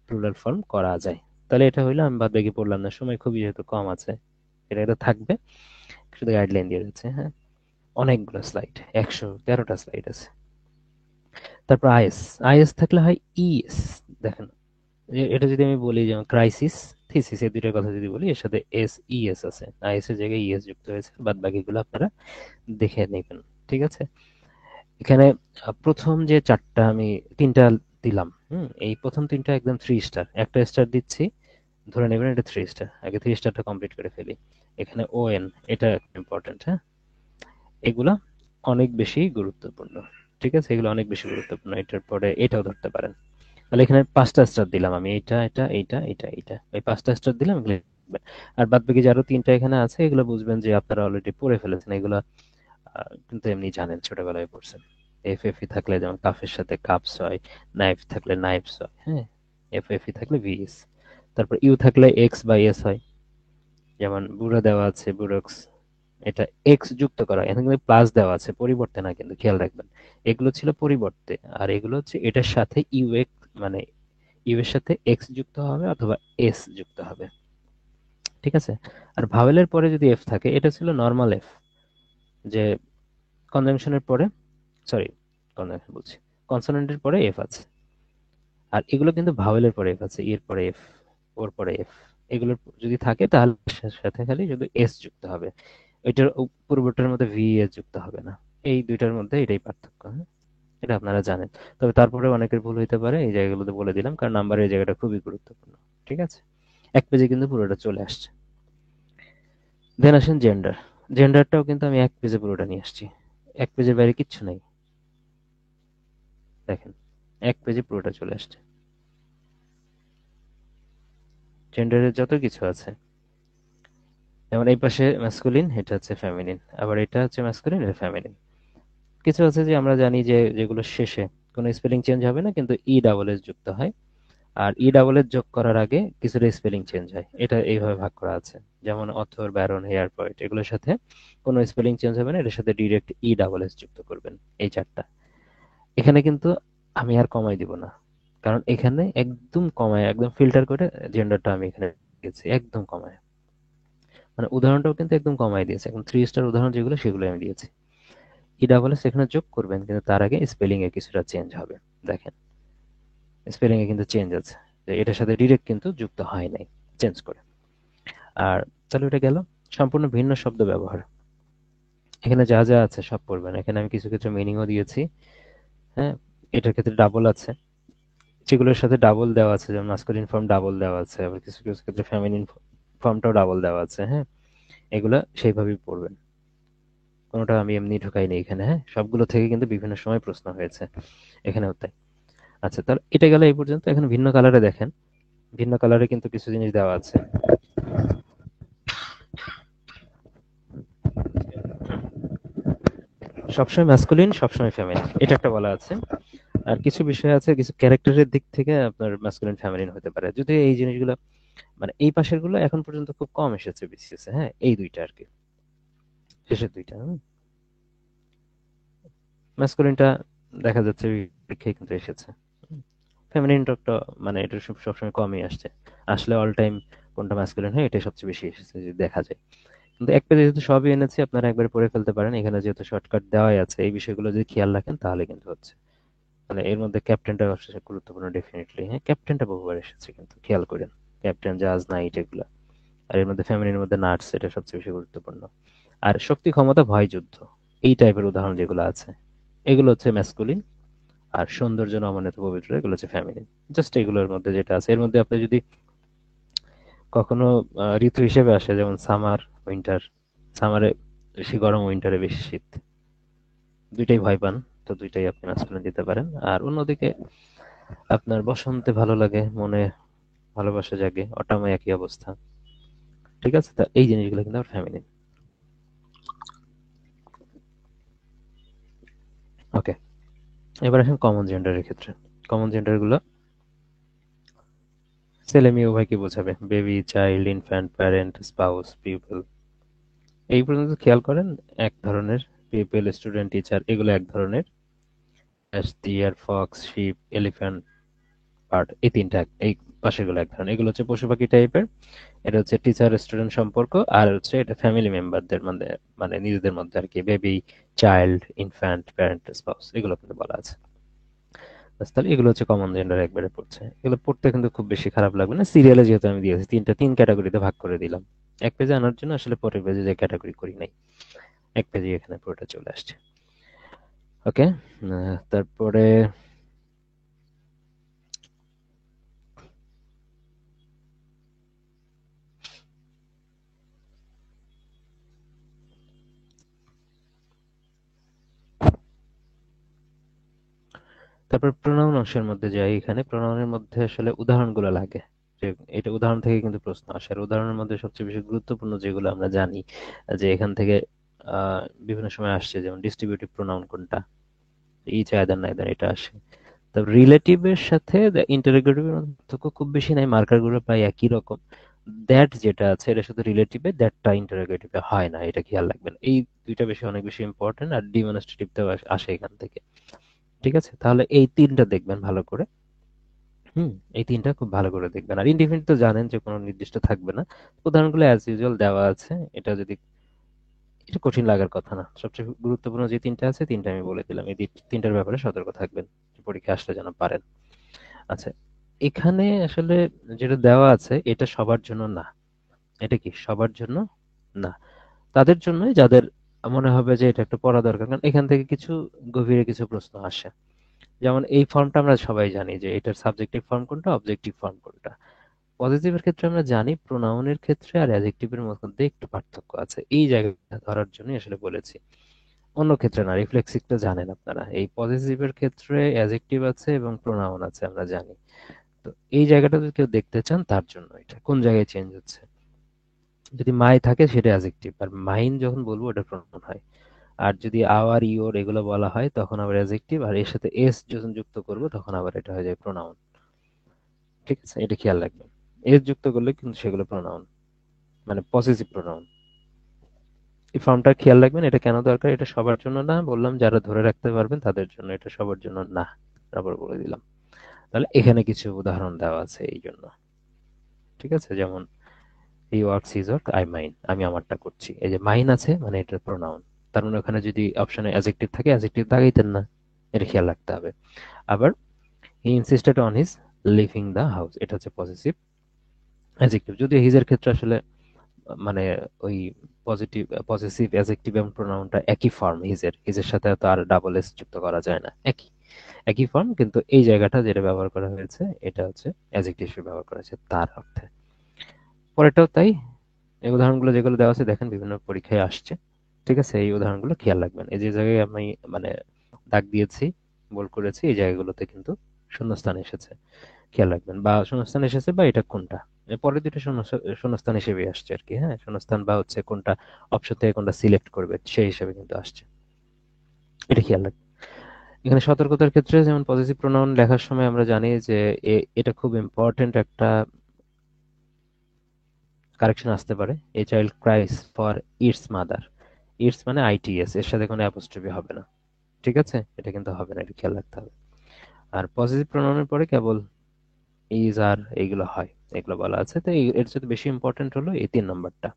প্লুরাল ফর্ম করা যায়। তাহলে এটা হইলো, আমি বাদ বাকি পড়লাম না, সময় খুবই যেহেতু কম আছে, এটা এটা থাকবে, শুধু গাইডলাইন দিয়ে দিচ্ছে। হ্যাঁ, অনেকগুলো স্লাইড, 113টা স্লাইড আছে। তারপর আইএস, আইএস থাকলে হয় ইএস। দেখেন, এটা যদি আমি বলি যেমন ক্রাইসিস, থিসিস, এই দুইটার কথা যদি বলি, এর সাথে এস ইএস আছে, আইএস এর জায়গায় ইএস যুক্ত হয়েছে। বাদ বাকিগুলো আপনারা দেখে নেবেন। ঠিক আছে? এখানে প্রথম যে চারটা আমি তিনটা দিলাম, এই প্রথম তিনটা একদম 3 স্টার, একটা স্টার দিচ্ছি, ধরে নেবেন এটা 3 স্টার, আগে 3 স্টারটা কমপ্লিট করে ফেলি। এখানে ওএন, এটা ইম্পর্টেন্ট, হ্যাঁ? এগুলা অনেক বেশি গুরুত্বপূর্ণ। ঠিক আছে, এগুলো অনেক বেশি গুরুত্বপূর্ণ, এটার পরে এটাও ধরতে পারেন। তাহলে এখানে 5টা স্টার দিলাম আমি, এটা এটা এইটা এটা এটা, এই 5টা স্টার দিলাম, এগুলো লিখবেন। আর বাদ বাকি যে আরো তিনটা এখানে আছে, এগুলো বুঝবেন যে আপনারা অলরেডি পড়ে ফেলেছেন এগুলা, কিন্তু এমনি জানেন, ছোটবেলায় পড়ছেন। এফ এফ ই থাকলে যেমন কাফের সাথে কাপস হয়, নাইফ থাকলে নাইফস হয়, হ্যাঁ? এফ এফ ই থাকলে ভিএস। তারপর ইউ থাকলে এক্স বাই এস হয়, যেমন বুড়া দেওয়া আছে, বুড়ক্স, এটা এক্স যুক্ত করা, এখানে কিন্তু প্লাস দেওয়া আছে, পরিবর্তে না, কিন্তু খেয়াল রাখবেন এগুলো ছিল পরিবর্তে, আর এগুলো হচ্ছে এটার সাথে ইউ এক্স, মানে ইউ এর সাথে এক্স যুক্ত হবে অথবা এস যুক্ত হবে। ঠিক আছে? আর ভাওয়েলের পরে যদি এফ থাকে, এটা ছিল নর্মাল এফ, যে কনজাংশনের পরে, সরি, কনজাংশন বলছি, কনসোনেন্টের পরে এফ আছে। আর এগুলো কিন্তু ভাওয়েলের পরে এফ আছে, এর পরে এফ, ওর পরে এফ, এগুলোর যদি থাকে তাহলে সাথে খালি শুধু এস যুক্ত হবে, এটার পূর্বটার মধ্যে ভি এস যুক্ত হবে না। এই দুইটার মধ্যে এটাই পার্থক্য, হ্যাঁ? এটা আপনারা জানেন। তবে তারপরে অনেকের ভুল হইতে পারে, এই জায়গাগুলোতে বলে দিলাম, কারণ নাম্বারের এই জায়গাটা খুবই গুরুত্বপূর্ণ। ঠিক আছে? এক পেজে কিন্তু পুরোটা চলে আসছে। দেন আসেন জেন্ডার। জেন্ডারটাও কিন্তু আমি এক পেজে পুরোটা নিয়ে আসছি। এক পেজের বাইরে কিচ্ছু নাই। দেখেন, এক পেজে পুরোটা চলে আসছে। জেন্ডারের যত কিছু আছে, যেমন এই পাশে ম্যাসকুলিন, এটা হচ্ছে ফেমিনিন, আবার এটা হচ্ছে ম্যাসকুলিন, এটা ফেমিনিন। কিছু আছে যে আমরা জানি যে যেগুলো শেষে কোনো স্পেলিং চেঞ্জ হবে না, কিন্তু ই ডাবল এস যুক্ত হয়। আর ই ডাবল এস যোগ করার আগে কিছুটা স্পেলিং চেঞ্জ হয়, এটা এইভাবে ভাগ করা আছে। যেমন অথর, ব্যারন, হেয়ার, পয়েট, এগুলোর সাথে কোনো স্পেলিং চেঞ্জ হবে না, এটার সাথে ডিরেক্ট ই ডাবল এস যুক্ত করবেন। এই চারটা। এখানে কিন্তু আমি আর কমাই দিব না, কারণ এখানে একদম কমায়, একদম ফিল্টার করে জেন্ডারটা আমি এখানে দিয়েছি একদম কমায়। মানে উদাহরণটাও কিন্তু একদম কমাই দিয়েছে, এখন থ্রি স্টার উদাহরণ যেগুলো সেগুলো আমি দিয়েছি। ই ডাবল এস এখানে যোগ করবেন, কিন্তু তার আগে স্পেলিং এ কিছুটা চেঞ্জ হবে। দেখেন, স্পেলিং এ কিন্তু চেঞ্জ আছে, যে এটার সাথে ডিরেক্ট কিন্তু যুক্ত হয় নাই, চেঞ্জ করে। আর তাহলে ওটা গেল। সম্পূর্ণ ভিন্ন শব্দ ব্যবহার, এখানে যা যা আছে সব পড়বেন। এখানে আমি কিছু ক্ষেত্রে মিনিংও দিয়েছি, হ্যাঁ? এটার ক্ষেত্রে ডাবল আছে, যেগুলোর সাথে ডাবল দেওয়া আছে, যেমন মাস্কুলিন ফর্ম ডাবল দেওয়া আছে, আবার কিছু কিছু ক্ষেত্রে ফেমিনিন ফর্মটাও ডাবল দেওয়া আছে, হ্যাঁ? এগুলা সেইভাবেই পড়বেন। কোনোটা আমি এমনি ঢুকাইনি এখানে, হ্যাঁ? সবগুলো থেকে কিন্তু বিভিন্ন সময় প্রশ্ন হয়েছে, এখানেও তাই। আচ্ছা, তাহলে এটা গেল এই পর্যন্ত। এখন ভিন্ন কালারে দেখেন, ভিন্ন কালারে কিন্তু কিছু জিনিস দেওয়া আছে। সবসময় ম্যাসকুলিন, সবসময় ফেমিনিন, এটা একটা বলা আছে। আর কিছু বিষয় আছে, কিছু ক্যারেক্টারের দিক থেকে আপনার ম্যাসকুলিন ফেমিনিন হতে পারে, যদি এই জিনিসগুলো, মানে এই পাশের গুলো এখন পর্যন্ত খুব কম এসেছে বিসিএস, হ্যাঁ? এই দুইটা আর কি, শেষের দুইটা। ম্যাসকুলিনটা দেখা যাচ্ছে পরীক্ষায় কিন্তু এসেছে। ফেমিনিনটা একটা, মানে এটা সবসময় কমই আসছে। আসলে অল টাইম কোনটা ম্যাসকুলিন হয় এটাই সবচেয়ে বেশি এসেছে যদি দেখা যায়। কিন্তু এক পেজে যেহেতু সবই এনেছি, আপনারা একবারে পড়ে ফেলতে পারেন। এখানে যেহেতু শর্টকাট দেওয়াই আছে, এই বিষয়গুলো যদি খেয়াল রাখেন তাহলে কিন্তু হচ্ছে। মানে এর মধ্যে ক্যাপ্টেনটা সবচেয়ে গুরুত্বপূর্ণ ডেফিনেটলি, হ্যাঁ? ক্যাপ্টেনটা বহুবার এসেছে কিন্তু, খেয়াল করেন। ক্যাপ্টেন, জাজ, নাইট, এগুলা। আর এর মধ্যে ফ্যামিলির মধ্যে নাটস, এটা সবচেয়ে বেশি গুরুত্বপূর্ণ। আর শক্তি, ক্ষমতা, ভয়, যুদ্ধ, এই টাইপের উদাহরণ যেগুলো আছে, এগুলো হচ্ছে ম্যাসকুলিন। আর সৌন্দর্য, নমনীয়তা, পবিত্র, এগুলো হচ্ছে ফ্যামিলিন। জাস্ট এগুলোর মধ্যে যেটা আছে, এর মধ্যে আপনি যদি কখনো ঋতু হিসেবে আসে, যেমন সামার, উইন্টার, সামারে বেশি গরম, উইন্টারে বেশি শীত, দুইটাই ভয় পান, তো দুইটাই আপনি ম্যাসকুলিন দিতে পারেন। আর অন্যদিকে আপনার বসন্তে ভালো লাগে, মনে ভালোবাসা জাগে, অটামে একই অবস্থা। ঠিক আছে? তা এই জিনিসগুলো কিন্তু আমার ফ্যামিলিন। ওকে, এবার আসেন কমন জেন্ডারের ক্ষেত্রে। কমন জেন্ডার গুলো ছেলে মেয়ে উভয়কে বোঝাবে। Baby, child, infant, parent, spouse, people, এই পর্যন্ত খেয়াল করেন। এক ধরনের পিপল, স্টুডেন্ট, টিচার, এগুলো এক ধরনের। Deer, fox, sheep, elephant, bird, এই তিনটা এই পাশেগুলো এক ধরনের। এগুলো হচ্ছে পশু পাখি টাইপের। এটা হচ্ছে টিচার স্টুডেন্ট সম্পর্ক। আর হচ্ছে এটা ফ্যামিলি মেম্বারদের মধ্যে, মানে নিজেদের মধ্যে আর কি। Baby, child, infant, parent, spouse, এগুলো কিন্তু বলা আছে। ব্যাস, তাহলে এগুলো হচ্ছে কমন জেন্ডার একবারে পড়ছে। এগুলো পড়তে কিন্তু খুব বেশি খারাপ লাগবে না। সিরিয়ালে যেহেতু আমি দিয়েছি, তিন ক্যাটাগরিতে ভাগ করে দিলাম। এক পেজে আনার জন্য আসলে পরের পেজে যে ক্যাটাগরি করি নাই, এক পেজে এখানে পুরোটা চলে আসছে। ওকে, তারপরে প্রোনাউন অংশের মধ্যে যাই। এখানে প্রোনাউনের মধ্যে আসলে উদাহরণগুলো লাগে, যে এটা উদাহরণ থেকে কিন্তু প্রশ্ন আসে। আর উদাহরণের মধ্যে সবচেয়ে বেশি গুরুত্বপূর্ণ যেগুলো আমরা জানি, যে এখান থেকে বিভিন্ন সময় আসছে, যেমন ডিস্ট্রিবিউটিভ প্রোনাউন কোনটা, ইচ, আইদার, নাইদার, এটা আসে। তবে রিলেটিভের সাথে ইন্টারোগেটিভের পার্থক্য খুব বেশি নাই, মার্কার গুলো প্রায় একই রকম। দ্যাট যেটা আছে, এটা শুধু রিলেটিভে, দ্যাটটা ইন্টারোগেটিভে হয় না, এটা খেয়াল রাখবেন। এই দুইটা বেশি, অনেক বেশি ইম্পর্টেন্ট। আর ডিমনস্ট্রেটিভটাও আসে এখান থেকে। ঠিক আছে? তাহলে এই তিনটা দেখবেন ভালো করে। হুম, এই তিনটা খুব ভালো করে দেখবেন। আর ইনডিফিনিট তো জানেন যে কোনো নির্দিষ্ট থাকবে না। উদাহরণগুলো অ্যাজ ইউজুয়াল দেওয়া আছে। এটা যদি, এটা কঠিন লাগার কথা না। সবচেয়ে গুরুত্বপূর্ণ যে তিনটা আছে, তিনটা আমি বলে দিলাম। এই তিনটার ব্যাপারে সতর্ক থাকবেন, যে পরীক্ষা আসলে যেন পারেন। আচ্ছা, এখানে আসলে যেটা দেওয়া আছে এটা সবার জন্য না। এটা কি সবার জন্য না? তাদের জন্যই যাদের মনে হবে যে এটা একটা পড়া দরকার, কারণ এখান থেকে কিছু গভীরে কিছু প্রশ্ন আসে। যেমন এই ফর্মটা আমরা সবাই জানি যে এটার সাবজেক্টিভ ফর্ম কোনটা, অবজেক্টিভ ফর্ম কোনটা। পজিটিভের ক্ষেত্রে আমরা জানি, প্রোনাউনের ক্ষেত্রে আর অ্যাডজেক্টিভের মধ্যে একটু পার্থক্য আছে, এই জায়গাটা ধরার জন্যই আসলে বলেছি। অন্য ক্ষেত্রে না, রিফ্লেক্সিভটা জানেন আপনারা, এই পজিটিভের ক্ষেত্রে অ্যাডজেক্টিভ আছে এবং প্রোনাউন আছে আমরা জানি। তো এই জায়গাটা যদি কেউ দেখতে চান তার জন্য এটা কোন জায়গায় চেঞ্জ হচ্ছে। যদি মাই থাকে সেটা অ্যাডজেক্টিভ, আর মাইন যখন বলবো ওটা প্রোনাউন হয়। আর যদি আওয়ার, ইওর এগুলো বলা হয় তখন আবার অ্যাডজেক্টিভ, আর এর সাথে এস যখন যুক্ত করবো তখন আবার এটা হয়ে যায় প্রোনাউন। ঠিক আছে, এটা খেয়াল রাখবেন। এস যুক্ত করলে কিন্তু সেগুলো প্রোনাউন, মানে পসেসিভ প্রোনাউন। এই ফর্মটা খেয়াল রাখবেন, এটা কেন দরকার, এটা সবার জন্য না, বললাম যারা ধরে রাখতে পারবেন তাদের জন্য, এটা সবার জন্য না, আবার বলে দিলাম। তাহলে এখানে কিছু উদাহরণ দেওয়া আছে এই জন্য। ঠিক আছে, যেমন he works his work, I mine, আমি আমারটা করছি, এই যে মাইন আছে মানে এটা প্রোনাউন। তার মানে ওখানে যদি অপশনে অ্যাডজেক্টিভ থাকে অ্যাডজেক্টিভ দাগাইতেন না, এটা খেয়াল রাখতে হবে। আবার he insisted on his living the house, এটা হচ্ছে পজিটিভ অ্যাডজেক্টিভ, যদিও হিজের ক্ষেত্রে আসলে মানে ওই পজিটিভ পজিটিভ অ্যাডজেক্টিভ এবং প্রোনাউনটা একই ফর্ম, হিজের সাথে তো আর ডাবল এস যুক্ত করা যায় না, একই একই ফর্ম, কিন্তু এই জায়গাটা যেটা ব্যবহার করা হয়েছে এটা হচ্ছে অ্যাডজেক্টিভ হিসেবে ব্যবহার করা হয়েছে তার অর্থে। পরেরটাও তাই, এই উদাহরণগুলো যেগুলো দেওয়া আছে দেখেন বিভিন্ন পরীক্ষায় আসছে। ঠিক আছে, এই উদাহরণগুলো খেয়াল রাখবেন, এই যে জায়গায় আমি মানে দাগ দিয়েছি, বোল্ড করেছি, এই জায়গাগুলোতে কিন্তু শূন্যস্থান এসেছে, খেয়াল রাখবেন, বা শূন্যস্থান এসেছে বা এটা কোনটা। এর পরের দুটো শূন্যস্থান হিসেবে আসছে আর কি, হ্যাঁ, শূন্যস্থান বা হচ্ছে কোনটা অপশন থেকে কোনটা সিলেক্ট করবে সেই হিসেবে কিন্তু আসছে, এটা খেয়াল রাখবেন। এখানে সতর্কতার ক্ষেত্রে যেমন পজিটিভ প্রোনাউন লেখার সময় আমরা জানি যে এটা খুব ইম্পর্টেন্ট একটা কারেকশন আসতে পারে। A child ক্রাইস for its mother, it's মানে আইটিএস, এর সাথে কোনো অ্যাপোস্ট্রফি হবে না। ঠিক আছে, এটা কিন্তু হবে না, এটা খেয়াল রাখতে হবে। আর পজিটিভ প্রোনাউনের পরে কেবল ইজ আর এইগুলো হয়, এগুলো বলা আছে। তো এর সাথে বেশি ইম্পর্টেন্ট হলো এই 3 নম্বরটা।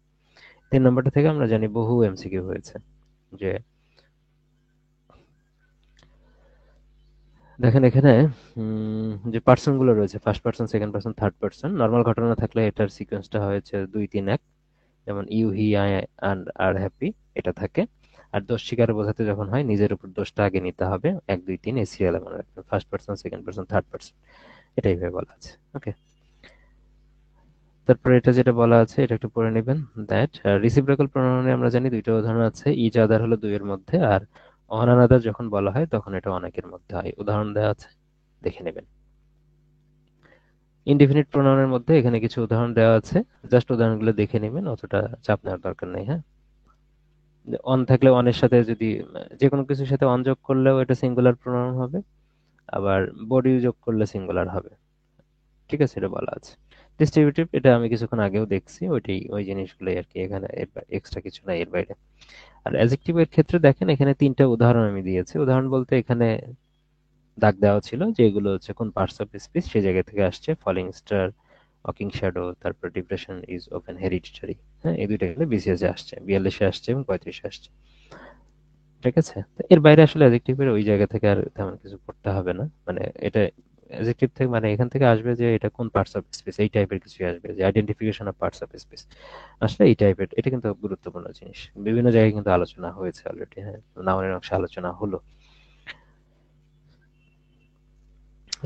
3 নম্বরটা থেকে আমরা জানি বহু এমসিকিউ হয়েছে, যে দেখেন এখানে যে পার্সন গুলো রয়েছে, first person, second person, third person, normal ঘটনা থাকলে এটার সিকোয়েন্সটা হয়েছে 2 3 1, যেমন you, he, I and are happy, এটা থাকে। আর দোষ স্বীকার বোঝাতে যখন হয় নিজের উপর দোষটা আগে নিতে হবে, 1 2 3 এই সিরিয়ালে মনে রাখবেন, first person, second person, third person, এটাই ভাবে বলা আছে। ওকে, তারপরে এটা যেটা বলা আছে এটা একটু পড়ে নেবেন। দ্যাট রিসিপ্রোকাল প্রোনাউনে আমরা জানি দুইটা উদাহরণ আছে, ইচ আদার হলো দুইয়ের মধ্যে, আর অন আনাদার যখন বলা হয় তখন এটা অনেকের মধ্যে হয়, উদাহরণ দেওয়া আছে, দেখে নেবেন। ইনডিফিনিট প্রোনাউনের মধ্যে এখানে কিছু উদাহরণ দেওয়া আছে, জাস্ট উদাহরণগুলো দেখে নেবেন, অতটা চাপ নেওয়ার দরকার নেই, হ্যাঁ। অন থাকলে অনের সাথে যদি যে কোনো কিছুর সাথে অন যোগ করলেও এটা সিঙ্গুলার প্রোনাউন হবে, আবার বডি যোগ করলে সিঙ্গুলার হবে। ঠিক আছে, এটা বলা আছে। ডিস্ট্রিবিউটিভ এটা আমি কিছুক্ষণ আগেও দেখছি, ওইটাই ওই জিনিসগুলোই আর কি, এখানে এক্সট্রা কিছু নাই এর বাইরে। আর অ্যাডজেক্টিভ এর ক্ষেত্রে দেখেন এখানে 3টা উদাহরণ আমি দিয়েছি, উদাহরণ বলতে এখানে দাগ দেওয়া ছিল যে এগুলো হচ্ছে কোন পার্টস অফ স্পিচ সেই জায়গা থেকে আসছে, ফলিং স্টার, ওয়াকিং শ্যাডো, তারপর ডিপ্রেশন ইজ ওপেন হেরিডিটারি, হ্যাঁ, এই দুইটা গেলে বিসিএস এ আসছে, 42-এ আসছে এবং 35-এ আসছে। ঠিক আছে, তো এর বাইরে আসলে অ্যাডজেক্টিভ এর ওই জায়গা থেকে আর তেমন কিছু পড়তে হবে না, মানে এটা অ্যাডজেক্টিভ থেকে মানে এখান থেকে আসবে যে এটা কোন পার্টস অফ স্পিচ, এই টাইপের কিছু আসবে, যে identification of parts of speech আসলে এই টাইপের, এটা কিন্তু গুরুত্বপূর্ণ জিনিস, বিভিন্ন জায়গায় কিন্তু আলোচনা হয়েছে অলরেডি, হ্যাঁ, নাউনের অংশে আলোচনা হলো।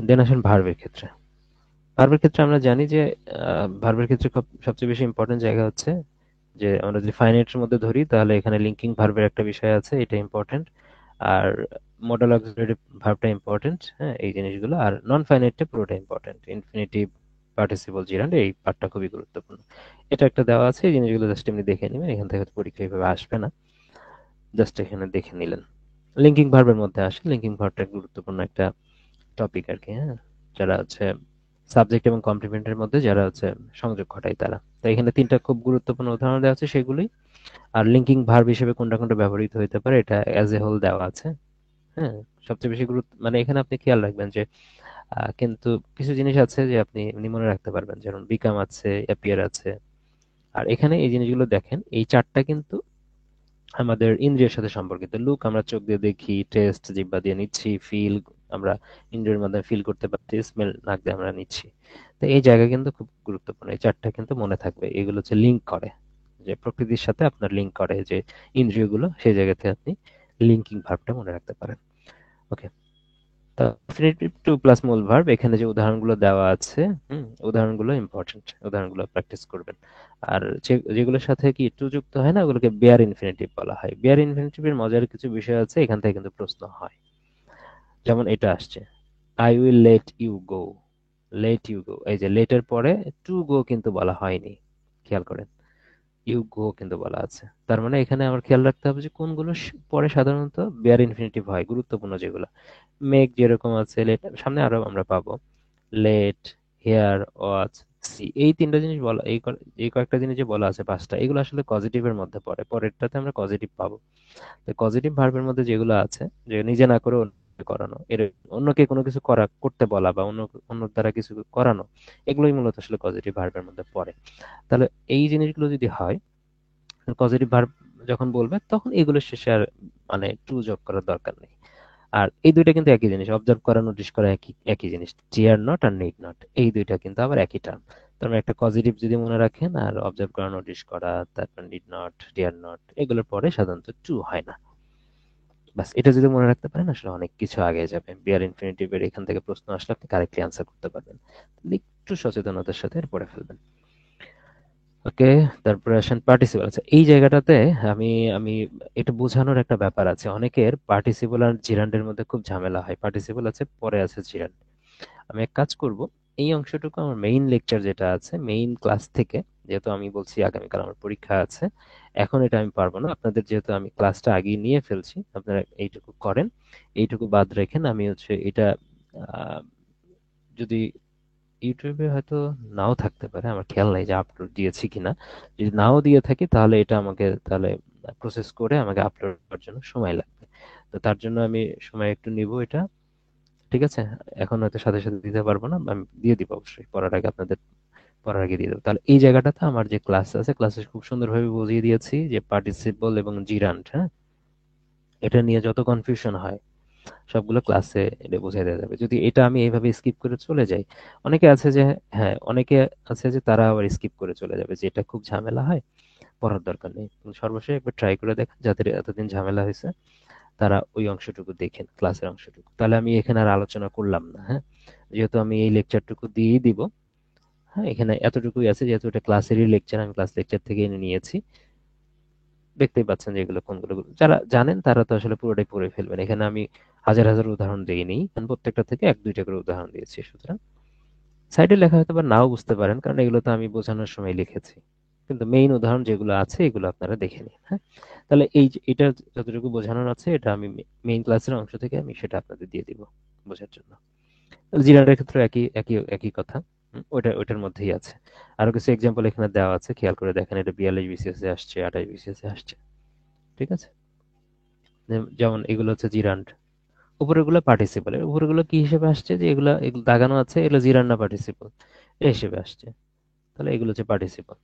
দেন আসেন ভার্বের ক্ষেত্রে। ভার্বের ক্ষেত্রে আমরা জানি যে ভার্বের ক্ষেত্রে সবচেয়ে বেশি ইম্পর্টেন্ট জায়গা হচ্ছে যে আমরা যদি ফাইনাইটের মধ্যে ধরি তাহলে এখানে লিঙ্কিং ভার্বের একটা বিষয় আছে, এটা ইম্পর্টেন্ট। আর মডাল অক্সিলারি ভার্বটা ইম্পর্টেন্ট, হ্যাঁ, এই জিনিসগুলো। আর নন ফাইনাইটটা পুরোটা ইম্পর্টেন্ট, ইনফিনিটিভ, পার্টিসিপল, জিরান্ড, এই পার্টটা খুবই গুরুত্বপূর্ণ। এটা একটা দেওয়া আছে, এই জিনিসগুলো জাস্ট এমনি দেখে নেবেন, এখান থেকে হয়তো পরীক্ষা এইভাবে আসবে না, জাস্ট এখানে দেখে নিলেন। লিঙ্কিং ভার্বের মধ্যে আসে, লিঙ্কিং ভার্বটা গুরুত্বপূর্ণ একটা টপিক আর কি, হ্যাঁ, যারা হচ্ছে সাবজেক্ট এবং কমপ্লিমেন্টের মধ্যে যারা হচ্ছে সংযোগ ঘটায় তারা। তো এখানে 3টা খুব গুরুত্বপূর্ণ উদাহরণ দেওয়া আছে সেগুলোই। আর লিঙ্কিং ভার্ব হিসেবে কোনটা কোনটা ব্যবহৃত হতে পারে এটা অ্যাজ এ হোল দেওয়া আছে, হ্যাঁ। সবচেয়ে বেশি গুরুত্ব মানে এখানে আপনি খেয়াল রাখবেন যে কিন্তু কিছু জিনিস আছে যে আপনি এমনি মনে রাখতে পারবেন, যেমন বিকাম আছে, অ্যাপিয়ার আছে। আর এখানে এই জিনিসগুলো দেখেন, এই 4টা কিন্তু আমাদের ইন্দ্রিয়ের সাথে সম্পর্কিত। লুক আমরা চোখ দিয়ে দেখি, টেস্ট জিহ্বা দিয়ে নিচ্ছি, ফিল আমরা ইন্দ্রিয়ের মাধ্যমে ফিল করতে পারছি, স্মেল নাক দিয়ে আমরা নিচ্ছি। তো এই জায়গা কিন্তু খুব গুরুত্বপূর্ণ, এই 4টা কিন্তু মনে থাকবে, এগুলো হচ্ছে লিঙ্ক করে, যে প্রকৃতির সাথে আপনার লিঙ্ক করে যে ইন্দ্রিয়গুলো, সেই জায়গাতে আপনি লিঙ্কিং ভার্বটা মনে রাখতে পারেন। ওকে, তো ইনফিনিটিভ টু প্লাস মূল ভার্ব, এখানে যে উদাহরণগুলো দেওয়া আছে, উদাহরণগুলো ইম্পর্টেন্ট, উদাহরণগুলো প্র্যাকটিস করবেন। আর যেগুলোর সাথে কি টু যুক্ত হয় না, ওগুলোকে বেয়ার ইনফিনিটিভ বলা হয়। বেয়ার ইনফিনিটিভের মজার কিছু বিষয় আছে, এখান থেকে কিন্তু প্রশ্ন হয়। যেমন এটা আসছে, I will let you go. Let you go, এই যে লেটের পরে টু গো কিন্তু বলা হয়নি, খেয়াল করেন, ইউ গো কিন্তু বলা আছে। তার মানে এখানে আমার খেয়াল রাখতে হবে যে কোনগুলো পরে সাধারণত বেয়ার ইনফিনিটিভ হয়, গুরুত্বপূর্ণ যেগুলো। মেক যেরকম আছে, লেট, সামনে আরো আমরা পাবো, লেট, হেয়ার, ওয়াচ, সি, এই তিনটা জিনিস বলা, এই কয়েকটা জিনিস যে বলা আছে পাঁচটা, এগুলো আসলে কজিটিভের মধ্যে পড়ে, পরেরটাতে আমরা কজিটিভ পাবো। তো পজিটিভ ভার্বের মধ্যে যেগুলো আছে, যে নিজে না করে অন্যকে করানো, এর অন্যকে কোনো কিছু করতে বলা বা অন্য দ্বারা কিছু করানো, এগুলোই মূলত আসলে পজিটিভ ভার্বের মধ্যে পড়ে। তাহলে এই জিনিসগুলো যদি হয়, পজিটিভ ভার্ব যখন বলবে তখন এগুলোর শেষে আর মানে টু যোগ করার দরকার নেই। আর এই দুইটা কিন্তু একই জিনিস, অবজার্ভ করা, নোটিশ করা, একই একই জিনিস। ডিয়ার নট আর নিড নট, এই দুইটা কিন্তু আবার একই টার্ম। তার মানে একটা পজিটিভ যদি মনে রাখেন, আর অবজার্ভ করা, নোটিশ করা, তারপর নিড নট, ডিয়ার নট, এগুলোর পরে সাধারণত টু হয় না। বাস, এটা যদি মনে রাখতে পারেন, আসলে অনেক কিছু আগে যাবে। বিয়ার ইনফিনিটিভের এখান থেকে প্রশ্ন আসলে আপনি কারেক্টলি আনসার করতে পারবেন। তাহলে একটু সচেতনতার সাথে এর পড়ে ফেলবেন। ওকে, তারপরে আসেন পার্টিসিপল। আচ্ছা, এই জায়গাটাতে আমি আমি এটা বোঝানোর একটা ব্যাপার আছে। অনেকের পার্টিসিপল আর জিরান্ডের মধ্যে খুব ঝামেলা হয়। পার্টিসিপল আছে, পরে আছে জিরান্ড। আমি এক কাজ করব, এই অংশটুকু আমার মেইন লেকচার যেটা আছে, মেইন ক্লাস থেকে, যেহেতু আমি বলছি আগামীকাল আমার পরীক্ষা আছে, এখন এটা আমি পারবো না। আপনাদের যেহেতু আমি ক্লাসটা আগিয়ে নিয়ে ফেলছি, আপনারা এইটুকু করেন। এইটুকু বাদ রেখেন, আমি হচ্ছে এটা আহ, যদি ইউটিউবে হয়তো নাও থাকতে পারে, আমার খেয়াল নাই যে আপলোড দিয়েছি কিনা। যদি নাও দিয়ে থাকি, তাহলে এটা আমাকে তাহলে প্রসেস করে আমাকে আপলোড করার জন্য সময় লাগবে। তো তার জন্য আমি সময় একটু নিব এটা, ঠিক আছে? এখন হয়তো সাথে সাথে দিতে পারবো না, আমি দিয়ে দিব অবশ্যই পড়ার আগে, আপনাদের পড়ার আগে দিয়ে দেবো। তাহলে এই জায়গাটাতে আমার যে ক্লাস আছে, ক্লাসে খুব সুন্দরভাবে বুঝিয়ে দিয়েছি যে পার্টিসিপল এবং জিরান্ট, হ্যাঁ, এটা নিয়ে যত কনফিউশন হয় সবগুলো ক্লাসে এটা বুঝিয়ে দেওয়া যাবে। যদি এটা আমি এইভাবে স্কিপ করে চলে যাই, অনেকে আছে যে, হ্যাঁ, অনেকে আছে যে তারা আবার স্কিপ করে চলে যাবে, যে এটা খুব ঝামেলা হয়, পড়ার দরকার নেই। কিন্তু সর্বশেষ একবার ট্রাই করে দেখেন, যাদের এতদিন ঝামেলা হয়েছে তারা ওই অংশটুকু দেখেন, ক্লাসের অংশটুকু। তাহলে আমি এখানে আর আলোচনা করলাম না, হ্যাঁ, যেহেতু আমি এই লেকচারটুকু দিয়েই দিব। হ্যাঁ, এখানে এতটুকুই আছে, যেহেতু এটা ক্লাসেরই লেকচার, আমি ক্লাস লেকচার থেকে এনে নিয়েছি। দেখতেই পাচ্ছেন যে এগুলো কোনগুলো, যারা জানেন তারা তো আসলে পুরোটাই পড়ে ফেলবেন। এখানে আমি হাজার হাজার উদাহরণ দিইনি, কারণ প্রত্যেকটা থেকে এক দুইটা করে উদাহরণ দিয়েছি। সুতরাং সাইডে লেখা হয়তো বা নাও বুঝতে পারেন, কারণ এগুলো তো আমি বোঝানোর সময় লিখেছি। কিন্তু মেইন উদাহরণ যেগুলো আছে এগুলো আপনারা দেখে নিন, হ্যাঁ। তাহলে এই যে এটা যতটুকু বোঝানোর আছে, এটা আমি মেইন ক্লাসের অংশ থেকে আমি সেটা আপনাদের দিয়ে দিব বোঝার জন্য। জিরানের ক্ষেত্রে একই একই একই কথা। ওইটার মধ্যেই আছে। আরো কিছু এক্সাম্পল এখানে দেওয়া আছে, খেয়াল করে দেখেন। এটা 42 বিসিএস এ আসছে, 28 বিসিএস এ আসছে, ঠিক আছে? যেমন এগুলো হচ্ছে জিরান্ড। উপরেগুলো পার্টিসিপল, উপরেগুলো কি হিসেবে আসছে, যে এগুলো এগুলো দাগানো আছে, এগুলো জিরান্ড না পার্টিসিপল, এই হিসেবে আসছে। তাহলে এগুলো হচ্ছে পার্টিসিপল।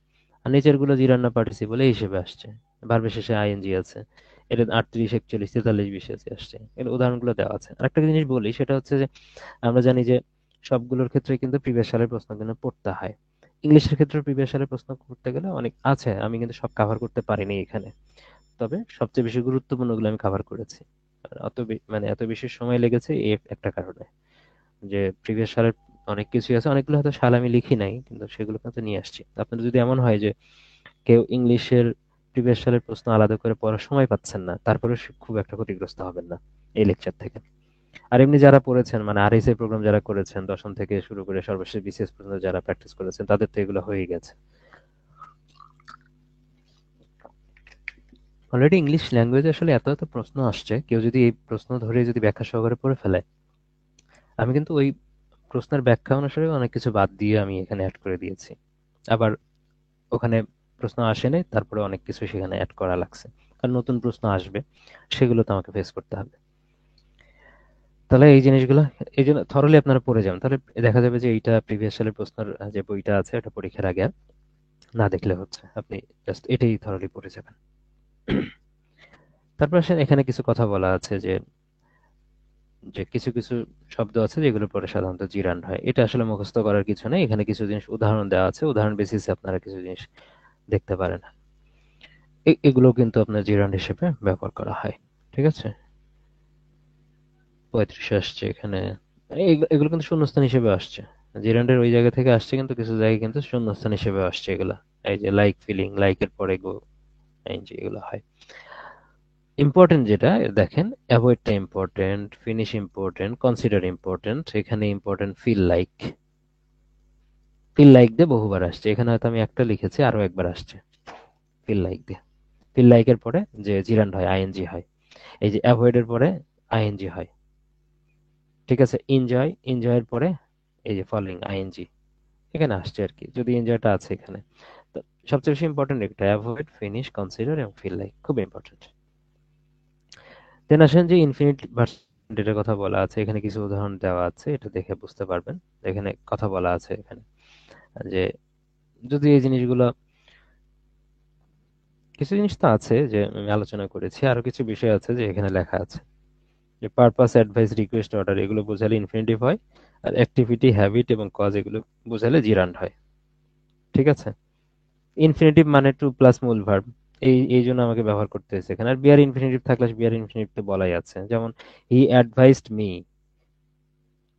আর নিচের গুলো জিরান্ড না পার্টিসিপল, এই হিসেবে আসছে। ভার্বের শেষে আইএনজি আছে। এটা 38, 41, 43 বিসিএস এ আসছে। এর উদাহরণগুলো দেওয়া আছে। আরেকটা জিনিস বলি, সেটা হচ্ছে যে আমরা জানি যে সবগুলোর ক্ষেত্রে কিন্তু প্রিভিয়াস সালের প্রশ্ন কিন্তু পড়তে হয়। ইংলিশের ক্ষেত্রে প্রিভিয়াস সালের প্রশ্ন করতে গেলে অনেক আছে, আমি কিন্তু সব কভার করতে পারিনি এখানে। তবে সবচেয়ে বেশি গুরুত্বপূর্ণ গুলো আমি কভার করেছি। আর মানে এত বেশি সময় লেগেছে এই একটা কারণে, যে প্রিভিয়াস সালের অনেক কিছু আছে, অনেকগুলো হয়তো সাল আমি লিখি নাই, কিন্তু সেগুলো কিন্তু নিয়ে আসছি। আপনাদের যদি এমন হয় যে কেউ ইংলিশের প্রিভিয়াস সালের প্রশ্ন আলাদা করে পড়ার সময় পাচ্ছেন না, তারপরে খুব একটা ক্ষতিগ্রস্ত হবেন না এই লেকচার থেকে। আর এমনি যারা পড়েছেন, মানে আরএসএ প্রোগ্রাম যারা করেছেন, দশম থেকে শুরু করে সর্বশেষ বিসিএস পর্যন্ত যারা প্র্যাকটিস করেছেন, তাদের তো এগুলো হয়ে গেছে অলরেডি। ইংলিশ ল্যাঙ্গুয়েজে আসলে এত এত প্রশ্ন আসছে, কেউ যদি এই প্রশ্ন ধরে যদি ব্যাখ্যা সহকারে পড়ে ফেলে, আমি কিন্তু ওই প্রশ্নের ব্যাখ্যা অনুসারে অনেক কিছু বাদ দিয়ে আমি এখানে অ্যাড করে দিয়েছি। আবার ওখানে প্রশ্ন আসেনি, তারপরে অনেক কিছু সেখানে অ্যাড করা লাগছে, কারণ নতুন প্রশ্ন আসবে, সেগুলো তো আমাকে ফেস করতে হবে। তাহলে এই জিনিসগুলো এই জন্য থরলি আপনারা পড়ে যাবেন, তাহলে দেখা যাবে যে এইটা প্রিভিয়াস সালের প্রশ্নের যে বইটা আছে, এটা পরীক্ষার আগে আর না দেখলে হচ্ছে, আপনি জাস্ট এটাই থরলি পড়ে যাবেন। তারপর আসেন, এখানে কিছু কথা বলা আছে যে যে কিছু কিছু শব্দ আছে যেগুলো পরে সাধারণত জিরান্ড হয়। এটা আসলে মুখস্থ করার কিছু নেই, এখানে কিছু জিনিস উদাহরণ দেওয়া আছে, উদাহরণ বেসিসে আপনারা কিছু জিনিস দেখতে পারেন। এগুলো কিন্তু আপনার জিরান্ড হিসেবে ব্যবহার করা হয়। ঠিক আছে? 35 আসছে এখানে। এগুলো কিন্তু শূন্যস্থান হিসেবে আসছে। জিরান্ডের ওই জায়গা থেকে আসছে, কিন্তু কিছু জায়গায় কিন্তু শূন্যস্থান হিসেবে আসছে এগুলা। এই যে লাইক, ফিলিং, লাইকের পরে গো, এই যে এগুলো হয়। ইম্পর্টেন্ট যেটা দেখেন, অ্যাভয়েডটা important, finish important, consider important, এখানে important feel like. Feel like দিয়ে বহুবার আসছে, এখানে হয়তো আমি একটা লিখেছি, আরো একবার আসছে ফিল লাইক দিয়ে। ফিল লাইকের পরে যে জিরান্ড হয়, আইএনজি হয়। এই যে অ্যাভয়েডের পরে আইএনজি হয়। ঠিক আছে? এনজয়, এনজয়ের পরে এই যে ফলোইং আইএনজি এখানে আসছে আর কি, যদি এনজয়টা আছে এখানে। তো সবচেয়ে বেশি ইম্পর্টেন্ট একটা অ্যাভয়েড, ফিনিশ, কনসিডার এবং ফিল লাইক, খুব ইম্পর্টেন্ট। দেন আসেন যে ইনফিনিট ভার্সের কথা বলা আছে, এখানে কিছু উদাহরণ দেওয়া আছে, এটা দেখে বুঝতে পারবেন। এখানে কথা বলা আছে এখানে যে, যদি এই জিনিসগুলো, কিছু জিনিস তো আছে যে আমি আলোচনা করেছি, আরো কিছু বিষয় আছে যে এখানে লেখা আছে যে পারপাস, অ্যাডভাইস, রিকোয়েস্ট, অর্ডার এগুলো বোঝালে ইনফিনিটিভ হয়। আর অ্যাক্টিভিটি, হ্যাবিট এবং কজ এগুলো বোঝালে জিরান্ড হয়। ঠিক আছে? ইনফিনিটিভ মানে টু প্লাস মূল ভার্ব, এই জন্য আমাকে ব্যবহার করতে হয়েছে এখানে। আর বিয়ার ইনফিনিটিভ থাকলে বিয়ার ইনফিনিটিভ তো বলাই আছে, যেমন he advised me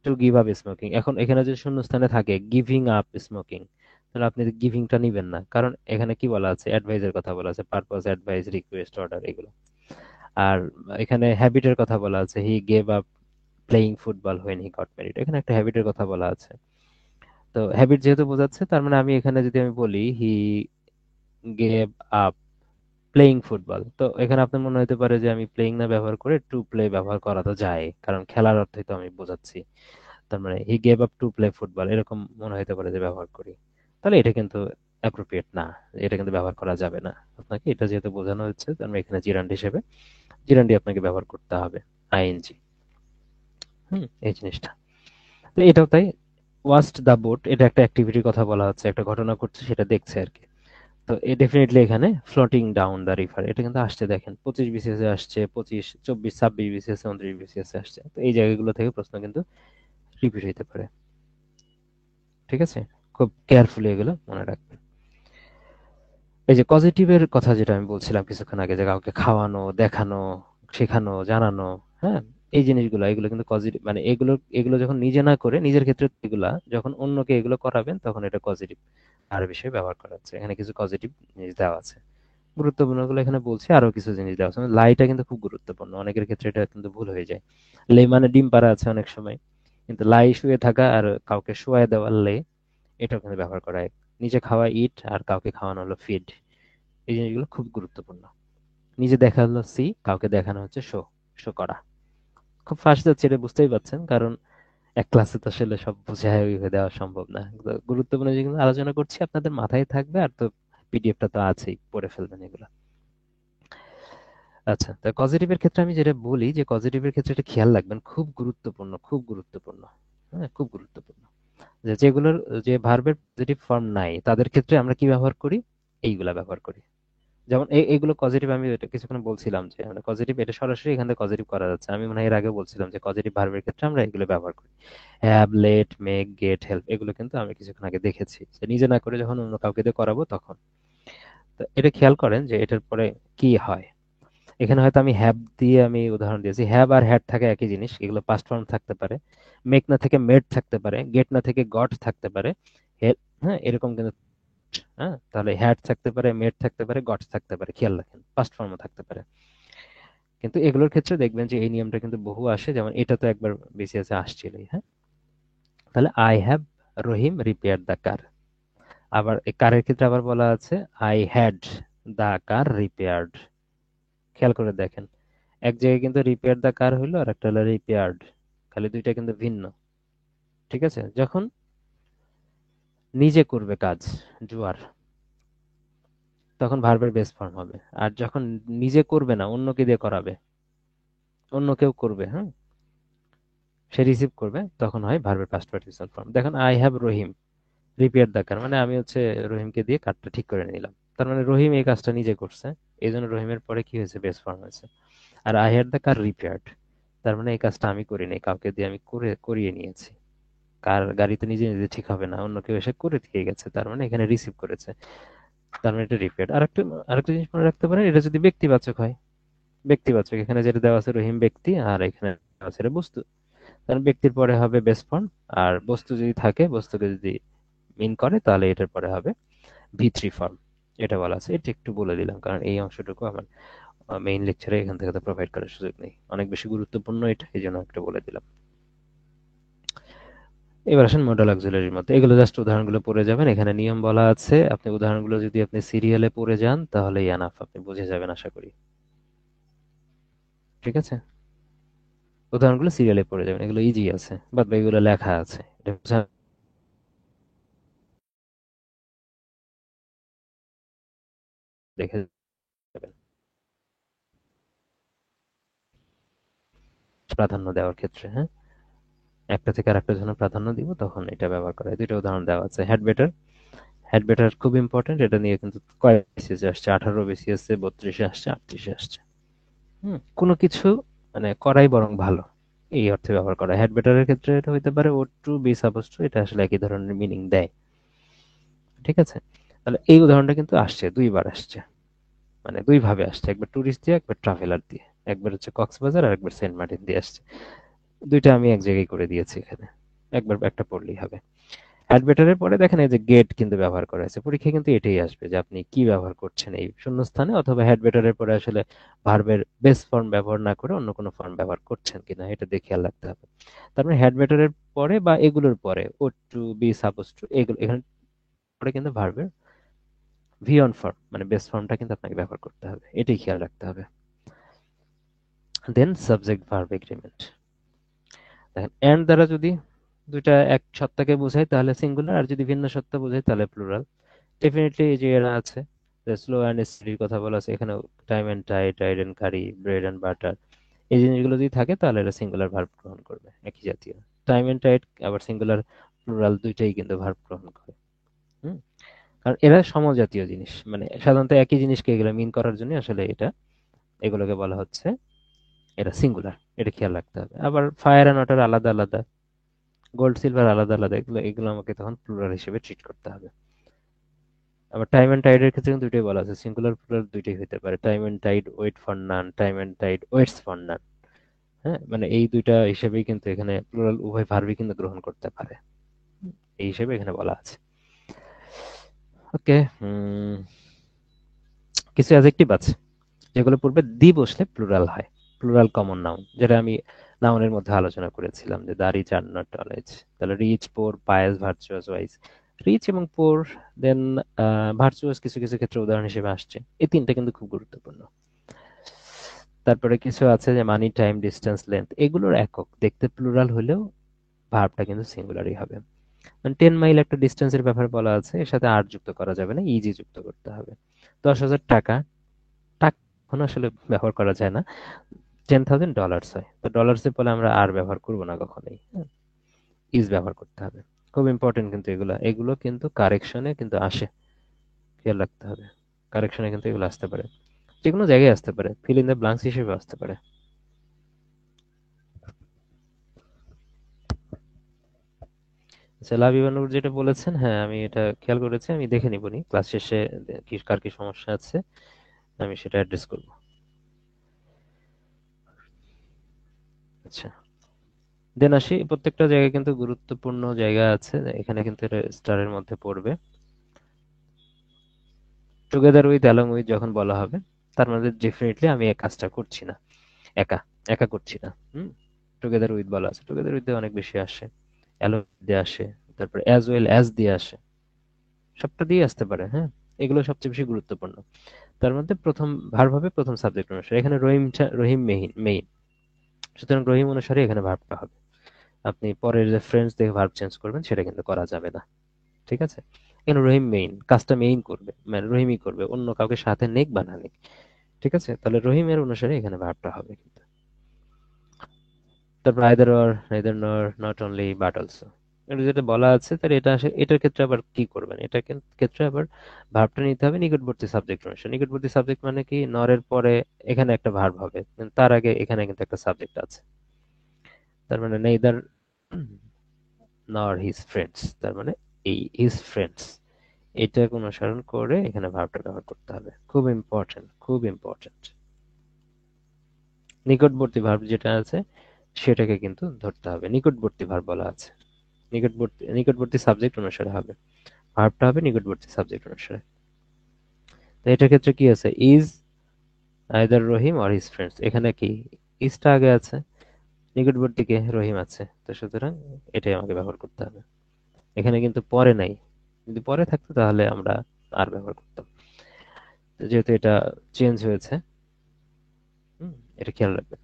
to give up smoking. এখন এখানে যদি শূন্যস্থানে থাকে গিভিং আপ স্মোকিং, তাহলে আপনি গিভিংটা নিবেন না, কারণ এখানে কি বলা আছে, অ্যাডভাইসের কথা বলা আছে, পারপজ, অ্যাডভাইস, রিকোয়েস্ট, অর্ডার এগুলো। আর এখানে হ্যাবিটের কথা বলা আছে, he gave up playing football when he got married, এখানে একটা হ্যাবিটের কথা বলা আছে। তো হ্যাবিট যেহেতু বোঝাচ্ছে, তার মানে আমি এখানে যদি আমি বলি he gave up playing football, তো এখানে আপনার মনে হতে পারে যে আমি প্লেইং না ব্যবহার করে টু প্লে ব্যবহার করা তো যায়, কারণ খেলার অর্থই তো আমি বোঝাচ্ছি। তার মানে he gave up to play football, এরকম মনে হতে পারে যে ব্যবহার করি। তাহলে এটা কিন্তু অ্যাপ্রোপ্রিয়েট না, এটা কিন্তু ব্যবহার করা যাবে না। আপনাকে এটা যেহেতু বোঝানো হচ্ছে, তার মানে এখানে জিরান্ড হিসেবে জিরান্ডি আপনাকে ব্যবহার করতে হবে, আইএনজি। এই জিনিসটা, তো এটাও তাই। ওয়াস্ট দ্য বোট, এটা একটা অ্যাক্টিভিটির কথা বলা হচ্ছে, একটা ঘটনা ঘটছে সেটা দেখছে আর কি। তো এ ডেফিনেটলি এখানে ফ্লোটিং ডাউন দ্য রিভার, এটা কিন্তু আসছে দেখেন 25 বিসিএস এ আসছে, 25, 24, 26 বিসিএস, 29 বিসিএস এ আসছে। তো এই জায়গাগুলো থেকে প্রশ্ন কিন্তু রিপিট হতে পারে। ঠিক আছে? খুব কেয়ারফুলি এগুলো মনে রাখবেন। এই যে পজিটিভের কথা যেটা আমি বলছিলাম কিছুক্ষণ আগে, যে কাউকে খাওয়ানো, দেখানো, শেখানো, জানানো, হ্যাঁ, এই জিনিসগুলো, এগুলো কিন্তু পজিটিভ, মানে এগুলো এগুলো যখন নিজে না করে, নিজের ক্ষেত্রে এগুলা যখন অন্যকে এগুলো করাবেন, তখন এটা পজিটিভ আর বিষয়ে ব্যবহার করা হচ্ছে। এখানে কিছু পজিটিভ জিনিস দেওয়া আছে, গুরুত্বপূর্ণ গুলো এখানে বলছি, আরো কিছু জিনিস দেওয়া আছে। লাইটা কিন্তু খুব গুরুত্বপূর্ণ, অনেকের ক্ষেত্রে এটা কিন্তু ভুল হয়ে যায়। লে মানে ডিম পাড়া আছে অনেক সময়, কিন্তু লাই শুয়ে থাকা আর কাউকে শোয়ায় দেওয়া লে, এটাও কিন্তু ব্যবহার করা হয়। নিজে খাওয়া ইট, আর কাউকে খাওয়ানো হলো ফিড। এই জিনিসগুলো খুব গুরুত্বপূর্ণ। নিজে দেখা হলো সি, কাউকে দেখানো হচ্ছে শো, শো করা। খুব ফাস্ট যাচ্ছে, এটা বুঝতেই পারছেন, কারণ এক ক্লাসে তো আসলে সব বুঝায় ওইভাবে দেওয়া সম্ভব না। তো গুরুত্বপূর্ণ যেগুলো আলোচনা করছি আপনাদের মাথায় থাকবে, আর তো পিডিএফটা তো আছেই, পড়ে ফেলবেন এগুলো। আচ্ছা, তা পজিটিভের ক্ষেত্রে আমি যেটা বলি, যে পজিটিভের ক্ষেত্রে এটা খেয়াল রাখবেন, খুব গুরুত্বপূর্ণ, খুব গুরুত্বপূর্ণ। হ্যাঁ, খুব গুরুত্বপূর্ণ যে যেগুলোর, যে ভার্বের পজিটিভ ফর্ম নাই, তাদের ক্ষেত্রে আমরা কি ব্যবহার করি, এইগুলা ব্যবহার করি। যেমন এইগুলো পজিটিভ, আমি এটা কিছুক্ষণ বলছিলাম যে মানে পজিটিভ, এটা সরাসরি এখান থেকে পজিটিভ করা যাচ্ছে। আমি মনে হয় এর আগে বলছিলাম যে পজিটিভ ভার্বের ক্ষেত্রে আমরা এগুলো ব্যবহার করি। Have, let, make, get, help, এগুলো কিন্তু আমি কিছুক্ষণ আগে দেখেছি, যে নিজে না করে যখন অন্য কাউকে দিয়ে করাবো তখন। তো এটা খেয়াল করেন যে এটার পরে কি হয়। এখানে হয়তো আমি হ্যাভ দিয়ে আমি উদাহরণ দিয়েছি, হ্যাভ আর হ্যাড থাকে একই জিনিস, এগুলো পাস্ট ফর্ম থাকতে পারে। মেক না থেকে মেড থাকতে পারে, গেট না থেকে গট থাকতে পারে, হেল্প, হ্যাঁ, এরকম কিন্তু। হ্যাঁ, তাহলে হ্যাড থাকতে পারে, মেড থাকতে পারে, গট থাকতে পারে, খেয়াল রাখেন, পাস্ট ফর্মও থাকতে পারে। কিন্তু এগুলোর ক্ষেত্রে দেখবেন যে এই নিয়মটা কিন্তু বহু আসে, যেমন এটা তো একবার বিসিএস এ আসছিলই। হ্যাঁ, তাহলে I have Rahim repair the car. আবার এই কারের ক্ষেত্রে আবার বলা আছে I had the car repaired. খেয়াল করে দেখেন, এক জায়গায় কিন্তু রিপেয়ার দ্য কার হইলো, আর একটা হলো রিপেয়ার্ড, খালি দুইটা কিন্তু ভিন্ন। ঠিক আছে? যখন নিজে করবে কাজ, জুয়ার, তখন ভার্বের বেস ফর্ম হবে। আর যখন নিজে করবে না, অন্যকে দিয়ে করাবে, অন্য কেউ করবে, হ্যাঁ, সে রিসিভ করবে, তখন হয় ভার্বের পাস্ট পার্টিসিপাল ফর্ম। দেখুন, I have Rahim repair the car, মানে আমি হচ্ছে রহিমকে দিয়ে কারটা ঠিক করে নিলাম, তার মানে রহিম এই কাজটা নিজে করছে, এই জন্য রহিমের পরে কি হয়েছে, বেস ফর্ম হয়েছে। আর I had the car repaired, তার মানে এই কাজটা আমি করি নাই, কাউকে দিয়ে আমি করিয়ে নিয়েছি। কার গাড়ি তো নিজে নিজে ঠিক হবে না, অন্য কেউ এসে করে দিয়ে গেছে, তার মানে এখানে রিসিভ করেছে। তার মানে এটা রিপিট। আরেকটা জিনিস মনে রাখতে পারেন, এটা যদি ব্যক্তিবাচক হয়, ব্যক্তিবাচক এখানে যেটা দেওয়া আছে রহিম ব্যক্তি, আর এখানে দেওয়া আছে এটা বস্তু। কারণ ব্যক্তির পরে হবে বেস ফর্ম, আর বস্তু যদি থাকে, বস্তুকে যদি মিন করে, তাহলে এটার পরে হবে ভি3 ফর্ম। এটা বলা আছে, এটা একটু বলে দিলাম কারণ এই অংশটুকু আমার মেইন লেকচারে এখান থেকে তো প্রোভাইড করার সুযোগ নেই, অনেক বেশি গুরুত্বপূর্ণ এটা, এই জন্য একটা বলে দিলাম। এবার আসেন মডেল অক্সিলারির মধ্যে, এগুলো জাস্ট উদাহরণগুলো পড়ে যাবেন, এখানে নিয়ম বলা আছে, আপনি উদাহরণগুলো যদি আপনি সিরিয়ালে পড়ে যান তাহলে এনাফ, আপনি বুঝে যাবেন আশা করি। ঠিক আছে, উদাহরণগুলো সিরিয়ালে পড়ে যাবেন, এগুলো ইজি আছে, বাদ বাকিগুলো লেখা আছে, এটা দেখে যাবেন। প্রাধান্য দেওয়ার ক্ষেত্রে, হ্যাঁ, একটা থেকে আরেকটা জন্য প্রাধান্য দিব, তখন এটা ব্যবহার করা হয়। দুইটা উদাহরণ দেওয়া আছে। হ্যাড বেটার, হ্যাড বেটার খুব ইম্পর্টেন্ট, এটা নিয়ে কিন্তু কয়েক বিসিএস আসছে, 18 বিসিএস, 32-এ আসছে, 38-এ আসছে। কোনো কিছু মানে করাই বরং ভালো, এই অর্থে ব্যবহার করা। হ্যাড বেটারের ক্ষেত্রে এটা হইতে পারে ও টু বি সাপোজ টু, এটা আসলে একই ধরনের মিনিং দেয়। ঠিক আছে, তাহলে এই উদাহরণটা কিন্তু আসছে, দুইবার আসছে, মানে দুই ভাবে আসছে, একবার ট্যুরিস্ট দিয়ে, একবার ট্রাভেলার দিয়ে, একবার হচ্ছে কক্সবাজার আর একবার সেন্ট মার্টিন দিয়ে আসছে। দুইটা আমি এক জায়গায় করে দিয়েছি এখানে, একবার একটা পড়লেই হবে। অ্যাডভেটারের পরে দেখেন এই যে গেট কিন্তু ব্যবহার করা হয়েছে, পরীক্ষায় কিন্তু এটাই আসবে যে আপনি কি ব্যবহার করছেন এই শূন্যস্থানে, অথবা হেডভেটারের পরে আসলে ভার্বের বেস ফর্ম ব্যবহার না করে অন্য কোনো ফর্ম ব্যবহার করছেন কিনা, এটা দেখে খেয়াল রাখতে হবে। তারপরে হেডভেটারের পরে বা এগুলোর পরে ও টু বি সাপোজ টু, এগুলো এখানে পরে কিন্তু ভার্বের ভি অন ফর্ম মানে বেস ফর্মটা কিন্তু আপনাকে ব্যবহার করতে হবে, এটাই খেয়াল রাখতে হবে। দেন সাবজেক্ট ভার্ব এগ্রিমেন্ট, দেখেন এন্ড দ্বারা যদি দুইটা এক সত্তাকে বোঝায় তাহলে সিঙ্গুলার, আর যদি ভিন্ন সত্তা বোঝায় তাহলে প্লুরাল। ডেফিনেটলি এই যে এরা আছে, স্লো অ্যান্ড স্টাডির কথা বলা আছে এখানে, time and tide, tide and curry, bread and butter, এই জিনিসগুলো যদি থাকে তাহলে এটা সিঙ্গুলার ভার্ব গ্রহণ করবে, একই জাতীয়। টাইম অ্যান্ড টাইড আবার সিঙ্গুলার প্লুরাল দুইটাই কিন্তু ভার্ব গ্রহণ করে। হুম, কারণ এরা সমজাতীয় জিনিস, মানে সাধারণত একই জিনিসকে এগুলো মিন করার জন্য আসলে এটা, এগুলোকে বলা হচ্ছে এটা সিঙ্গুলার, এটা খেয়াল রাখতে হবে। আবার ফায়ার অ্যান্ড ওয়াটার আলাদা আলাদা, গোল্ড সিলভার আলাদা আলাদা, এগুলো এগুলো আমাকে তখন প্লুরাল হিসেবে ট্রিট করতে হবে। আবার টাইম এন্ড টাইডের ক্ষেত্রে কিন্তু দুইটাই বলা আছে, সিঙ্গুলার প্লুরাল দুইটাই হতে পারে, time and tide wait for none, time and tide waits for none. হ্যাঁ, মানে এই দুইটা হিসেবেই কিন্তু এখানে প্লুরাল উভয় ভার্বই কিন্তু গ্রহণ করতে পারে, এই হিসেবে এখানে বলা আছে। ওকে, কিছু অ্যাডজেক্টিভ আছে যেগুলো পূর্বে দি বসলে প্লুরাল হয়, প্লুরাল কমন নাউন, যেটা আমি নাউনের মধ্যে আলোচনা করেছিলাম যে the rich are not knowledge. তাহলে rich, poor, pious, virtuous, wise. Rich এবং পোর, দেন ভার্চুয়াস কিছু কিছু ক্ষেত্রে উদাহরণ হিসেবে আসছে, এই তিনটা কিন্তু খুব গুরুত্বপূর্ণ। তারপরে কিছু আছে যে মানি, টাইম, ডিস্টেন্স, লেন্থ, এগুলোর একক দেখতে প্লুরাল হলেও ভার্বটা কিন্তু সিঙ্গুলারই হবে। 10 মাইল একটা ডিস্টেন্সের ব্যাপারে বলা আছে, এর সাথে আর যুক্ত করা যাবে না, ইজি যুক্ত করতে হবে। 10,000 টাকা, টাকা এখন আসলে ব্যবহার করা যায় না, $10,000 হয়, তো ডলার্সে বলে আমরা আর ব্যবহার করব না কখনোই, হ্যাঁ, ইজ ব্যবহার করতে হবে। খুব ইম্পর্টেন্ট কিন্তু এগুলো, এগুলো কিন্তু কারেকশনে কিন্তু আসে, খেয়াল রাখতে হবে। কারেকশনে কিন্তু এগুলো আসতে পারে, যে কোনো জায়গায় আসতে পারে, ফিল ইন দ্য ব্লাঙ্কস হিসেবে আসতে পারে। আচ্ছা, লাভিবানুর যেটা বলেছেন, হ্যাঁ আমি এটা খেয়াল করেছি, আমি দেখে নিবনি ক্লাস শেষে কি কার কি সমস্যা আছে, আমি সেটা অ্যাড্রেস করব। আচ্ছা, দেন আসি, প্রত্যেকটা জায়গায় কিন্তু গুরুত্বপূর্ণ জায়গা আছে, এখানে কিন্তু এটা স্টারের মধ্যে পড়বে। টুগেদার উইথ, অ্যালং উইথ যখন বলা হবে, তার মধ্যে ডেফিনেটলি আমি এই কাজটা করছি না, একা একা করছি না। টুগেদার উইথ বলা আছে, টুগেদার উইথ অনেক বেশি আসে, অ্যালং দিয়ে আসে, তারপর অ্যাজ ওয়েল অ্যাজ দিয়ে আসে, সবটা দিয়ে আসতে পারে, হ্যাঁ, এগুলো সবচেয়ে বেশি গুরুত্বপূর্ণ। তার মধ্যে প্রথম ভার্ব হবে প্রথম সাবজেক্ট অনুসারে, এখানে রহিম মেইন মেইন, সুতরাং রহিম অনুসারে এখানে ভার্বটা হবে। আপনি পরের রেফারেন্স দেখে ভার্ব চেঞ্জ করবেন সেটা কিন্তু করা যাবে না। ঠিক আছে, এখানে রহিম মেইন, কাজটা মেইন করবে, মানে রহিমই করবে, অন্য কাউকে সাথে নেক বা না নেক। ঠিক আছে, তাহলে রহিমের অনুসারে এখানে ভার্বটা হবে কিন্তু। তারপর আইদার অর, নেইদার নর, নট অনলি, বাট অলসো, এটা যেটা বলা আছে, তাহলে এটা আসে, এটার ক্ষেত্রে আবার কি করবেন, এটার ক্ষেত্রে আবার ভার্বটা নিতে হবে নিকটবর্তী সাবজেক্ট অনুসারে। নিকটবর্তী সাবজেক্ট মানে কি, নরের পরে এখানে একটা ভার্ব হবে, কিন্তু তার আগে এখানে কিন্তু একটা সাবজেক্ট আছে। তার মানে নেইদার নর হিজ ফ্রেন্ডস, তার মানে এই হিজ ফ্রেন্ডস, এটাকে অনুসরণ করে এখানে ভার্বটা ব্যবহার করতে হবে। খুব ইম্পর্টেন্ট, খুব ইম্পর্টেন্ট। নিকটবর্তী ভার্ব যেটা আছে সেটাকে কিন্তু ধরতে হবে। নিকটবর্তী ভার্ব বলা আছে, নিকটবর্তী নিকটবর্তী সাবজেক্ট অনুসারে হবে, ভার্বটা হবে নিকটবর্তী সাবজেক্ট অনুসারে। তো এটার ক্ষেত্রে কি আছে, is either Rahim or his friends, এখানে কি ইজটা আগে আছে, নিকটবর্তী কে রহিম আছে, তো সুতরাং এটাই আমাকে ব্যবহার করতে হবে। এখানে কিন্তু পরে নাই, যদি পরে থাকতো তাহলে আমরা আর ব্যবহার করতাম। তো যেহেতু এটা চেঞ্জ হয়েছে, এটা খেয়াল রাখবেন।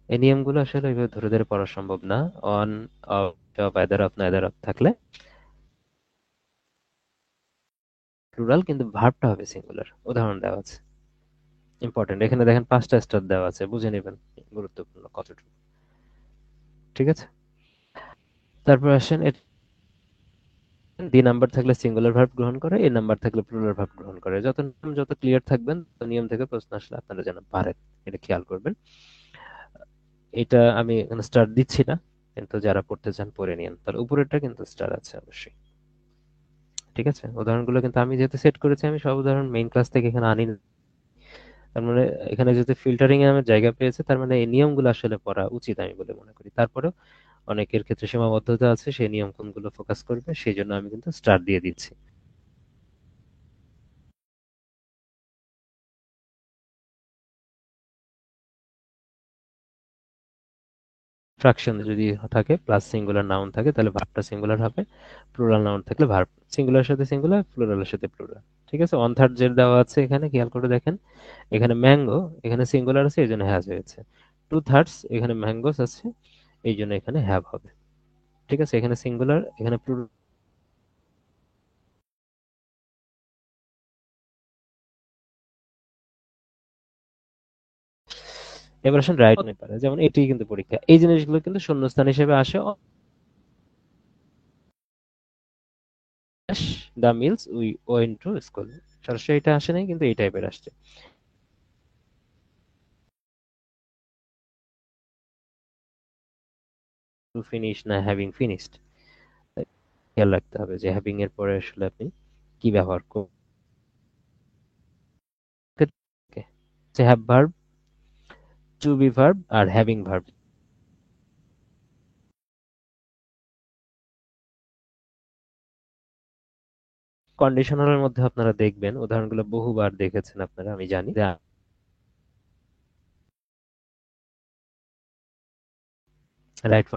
এই নিয়মগুলো আসলে ওইভাবে ধরে ধরে পড়া সম্ভব না। On, of, of, either of, neither of থাকলে প্লুরাল, কিন্তু ভার্বটা হবে সিঙ্গুলার। উদাহরণ দেওয়া আছে, ইম্পর্টেন্ট। এখানে দেখেন 5টা স্টার দেওয়া আছে, বুঝে নেবেন গুরুত্বপূর্ণ কতটুকু। ঠিক আছে, তারপর আসেন ডি নাম্বার থাকলে সিঙ্গুলার ভার্ব গ্রহণ করে, এ নাম্বার থাকলে প্লুরাল ভার্ব গ্রহণ করে। যত ক্লিয়ার থাকবেন, তত নিয়ম থেকে প্রশ্ন আসলে আপনারা যেন পারেন, এটা খেয়াল করবেন। এটা আমি এখানে স্টার দিচ্ছি না, কিন্তু যারা পড়তে চান পড়ে নিন, তার উপরেরটা কিন্তু স্টার আছে অবশ্যই। ঠিক আছে, উদাহরণগুলো কিন্তু আমি যেহেতু সেট করেছি, আমি সব উদাহরণ মেইন ক্লাস থেকে এখানে আনি। তার মানে এখানে যেহেতু ফিল্টারিং এ আমার জায়গা পেয়েছে, তার মানে এই নিয়মগুলো আসলে পড়া উচিত আমি বলে মনে করি। তারপরেও অনেকের ক্ষেত্রে সীমাবদ্ধতা আছে, সেই নিয়ম কোনগুলো ফোকাস করবে সেই জন্য আমি কিন্তু স্টার দিয়ে দিচ্ছি। ফ্রাকশন যদি থাকে, প্লাস সিঙ্গুলার নাউন থাকে, তাহলে ভার্বটা সিঙ্গুলার হবে। প্লুরাল নাউন থাকলে ভার্ব সিঙ্গুলার সাথে সিঙ্গুলার, প্লুরালের সাথে প্লুরাল। ঠিক আছে, ওয়ান থার্ড যে দেওয়া আছে এখানে খেয়াল করে দেখেন, এখানে ম্যাঙ্গো, এখানে সিঙ্গুলার আছে এই জন্য হ্যাজ হয়েছে। টু থার্ডস, এখানে ম্যাঙ্গোস আছে এই জন্য এখানে হ্যাভ হবে। ঠিক আছে, এখানে সিঙ্গুলার, এখানে প্লুরাল। এবার আসেন রাইট হতে পারে, যেমন এটি কিন্তু পরীক্ষা, এই জিনিসগুলো কিন্তু শূন্যস্থান হিসেবে আসে। The mills we went to school, সরাসরি এটা আসে নাই, কিন্তু এই টাইপের আসছে। টু ফিনিশ না হ্যাভিং ফিনিশড, খেয়াল রাখতে হবে যে হ্যাভিং এর পরে আসলে আপনি কি ব্যবহার করবেন। Have verb, to be verb আর হ্যাভিং ভার্ব। কন্ডিশনালের মধ্যে আপনারা দেখবেন উদাহরণগুলো বহুবার দেখেছেন আপনারা, আমি জানি যে রাইট,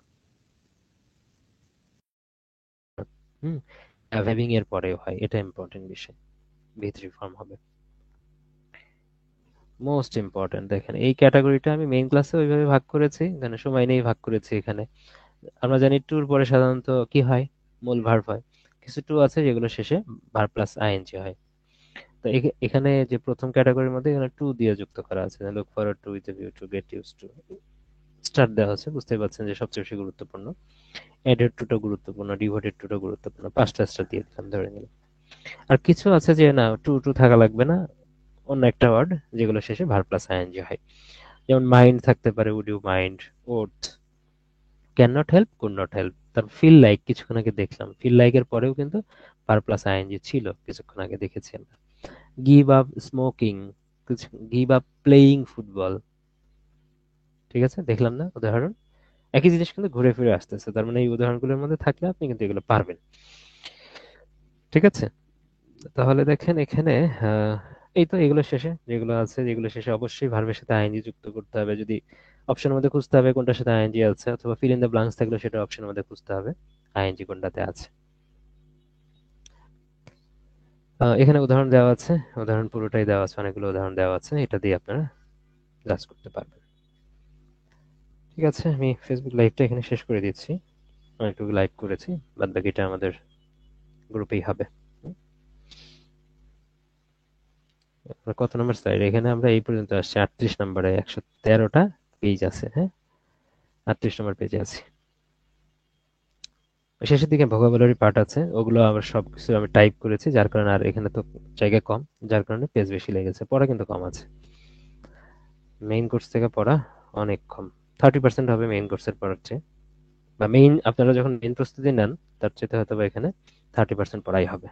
হুম, হ্যাভিং এর পরেও হয়, এটা ইম্পর্টেন্ট বিষয়। ভি3 ফর্ম হবে মোস্ট ইম্পর্টেন্ট। দেখেন এই ক্যাটাগরিটা আমি মেইন ক্লাসে ওইভাবে ভাগ করেছি, এখানে সময় নেই ভাগ করেছি এখানে। আমরা জানি টুর পরে সাধারণত কি হয়, মূল ভার্ব হয়। কিছু টু আছে যেগুলো শেষে ভার্ব প্লাস আইএনজি হয়। তো এখানে যে প্রথম ক্যাটাগরির মধ্যে এখানে টু দিয়ে যুক্ত করা আছে, look forward to, with a view to, get use to, start দেওয়া আছে, বুঝতেই পারছেন যে সবচেয়ে বেশি গুরুত্বপূর্ণ। এডেড টুটা গুরুত্বপূর্ণ, ডিভোটেড টুটা গুরুত্বপূর্ণ, 5টা স্টার দিয়ে দিলাম ধরে নিলাম। আর কিছু আছে যে না, টু টু থাকা লাগবে না, অন্য একটা ওয়ার্ড যেগুলো শেষে ভার্ব প্লাস আইএনজি হয়। যেমন মাইন্ড থাকতে পারে, would you mind, worth, can not help, could not help. তার ফিল লাইক কিছুক্ষণ আগে দেখলাম, ফিল লাইক এর পরেও কিন্তু ভার্ব প্লাস আইএনজি ছিল, কিছুক্ষণ আগে দেখেছি আমরা। Give up smoking, give up playing football. ঠিক আছে, দেখলাম না উদাহরণ, একই জিনিস কিন্তু ঘুরে ফিরে আসতেছে, তার মানে এই উদাহরণগুলোর মধ্যে থাকলে আপনি কিন্তু এগুলো পারবেন। ঠিক আছে, তাহলে দেখেন এখানে আহ, এই তো এগুলো শেষে যেগুলো আছে, যেগুলো শেষে অবশ্যই ভার্বের সাথে আইএনজি যুক্ত করতে হবে। যদি অপশনের মধ্যে খুঁজতে হবে কোনটার সাথে আইএনজি আছে, অথবা ফিল ইন দ্য ব্ল্যাঙ্কস থাকলে সেটা অপশনের মধ্যে খুঁজতে হবে আইএনজি কোনটাতে আছে। এখানে উদাহরণ দেওয়া আছে, উদাহরণ পুরোটাই দেওয়া আছে, অনেকগুলো উদাহরণ দেওয়া আছে, এটা দিয়ে আপনারা জাজ করতে পারবেন। ঠিক আছে, আমি ফেসবুক লাইভটা এখানে শেষ করে দিচ্ছি। অনেকটুকু লাইভ করেছি, বাদ বাকিটা আমাদের গ্রুপেই হবে। হুম, কত নম্বর স্লাইড, এখানে আমরা এই পর্যন্ত আসছি 38 নম্বরে, 113টা পেজ আছে, হ্যাঁ, 38 নম্বর পেজে আছি। শেষের দিকে ভোকাবুলারি পার্ট আছে, ওগুলো আবার সবকিছু আমি টাইপ করেছি, যার কারণে আর এখানে তো জায়গা কম, যার কারণে পেজ বেশি লেগেছে, পড়া কিন্তু কম আছে। মেইন কোর্স থেকে পড়া অনেক কম, 30% হবে মেইন কোর্সের পড়ার চেয়ে। বা মেইন, আপনারা যখন মেইন প্রস্তুতি নেন তার চেয়ে হয়তো বা এখানে 30% পড়াই হবে।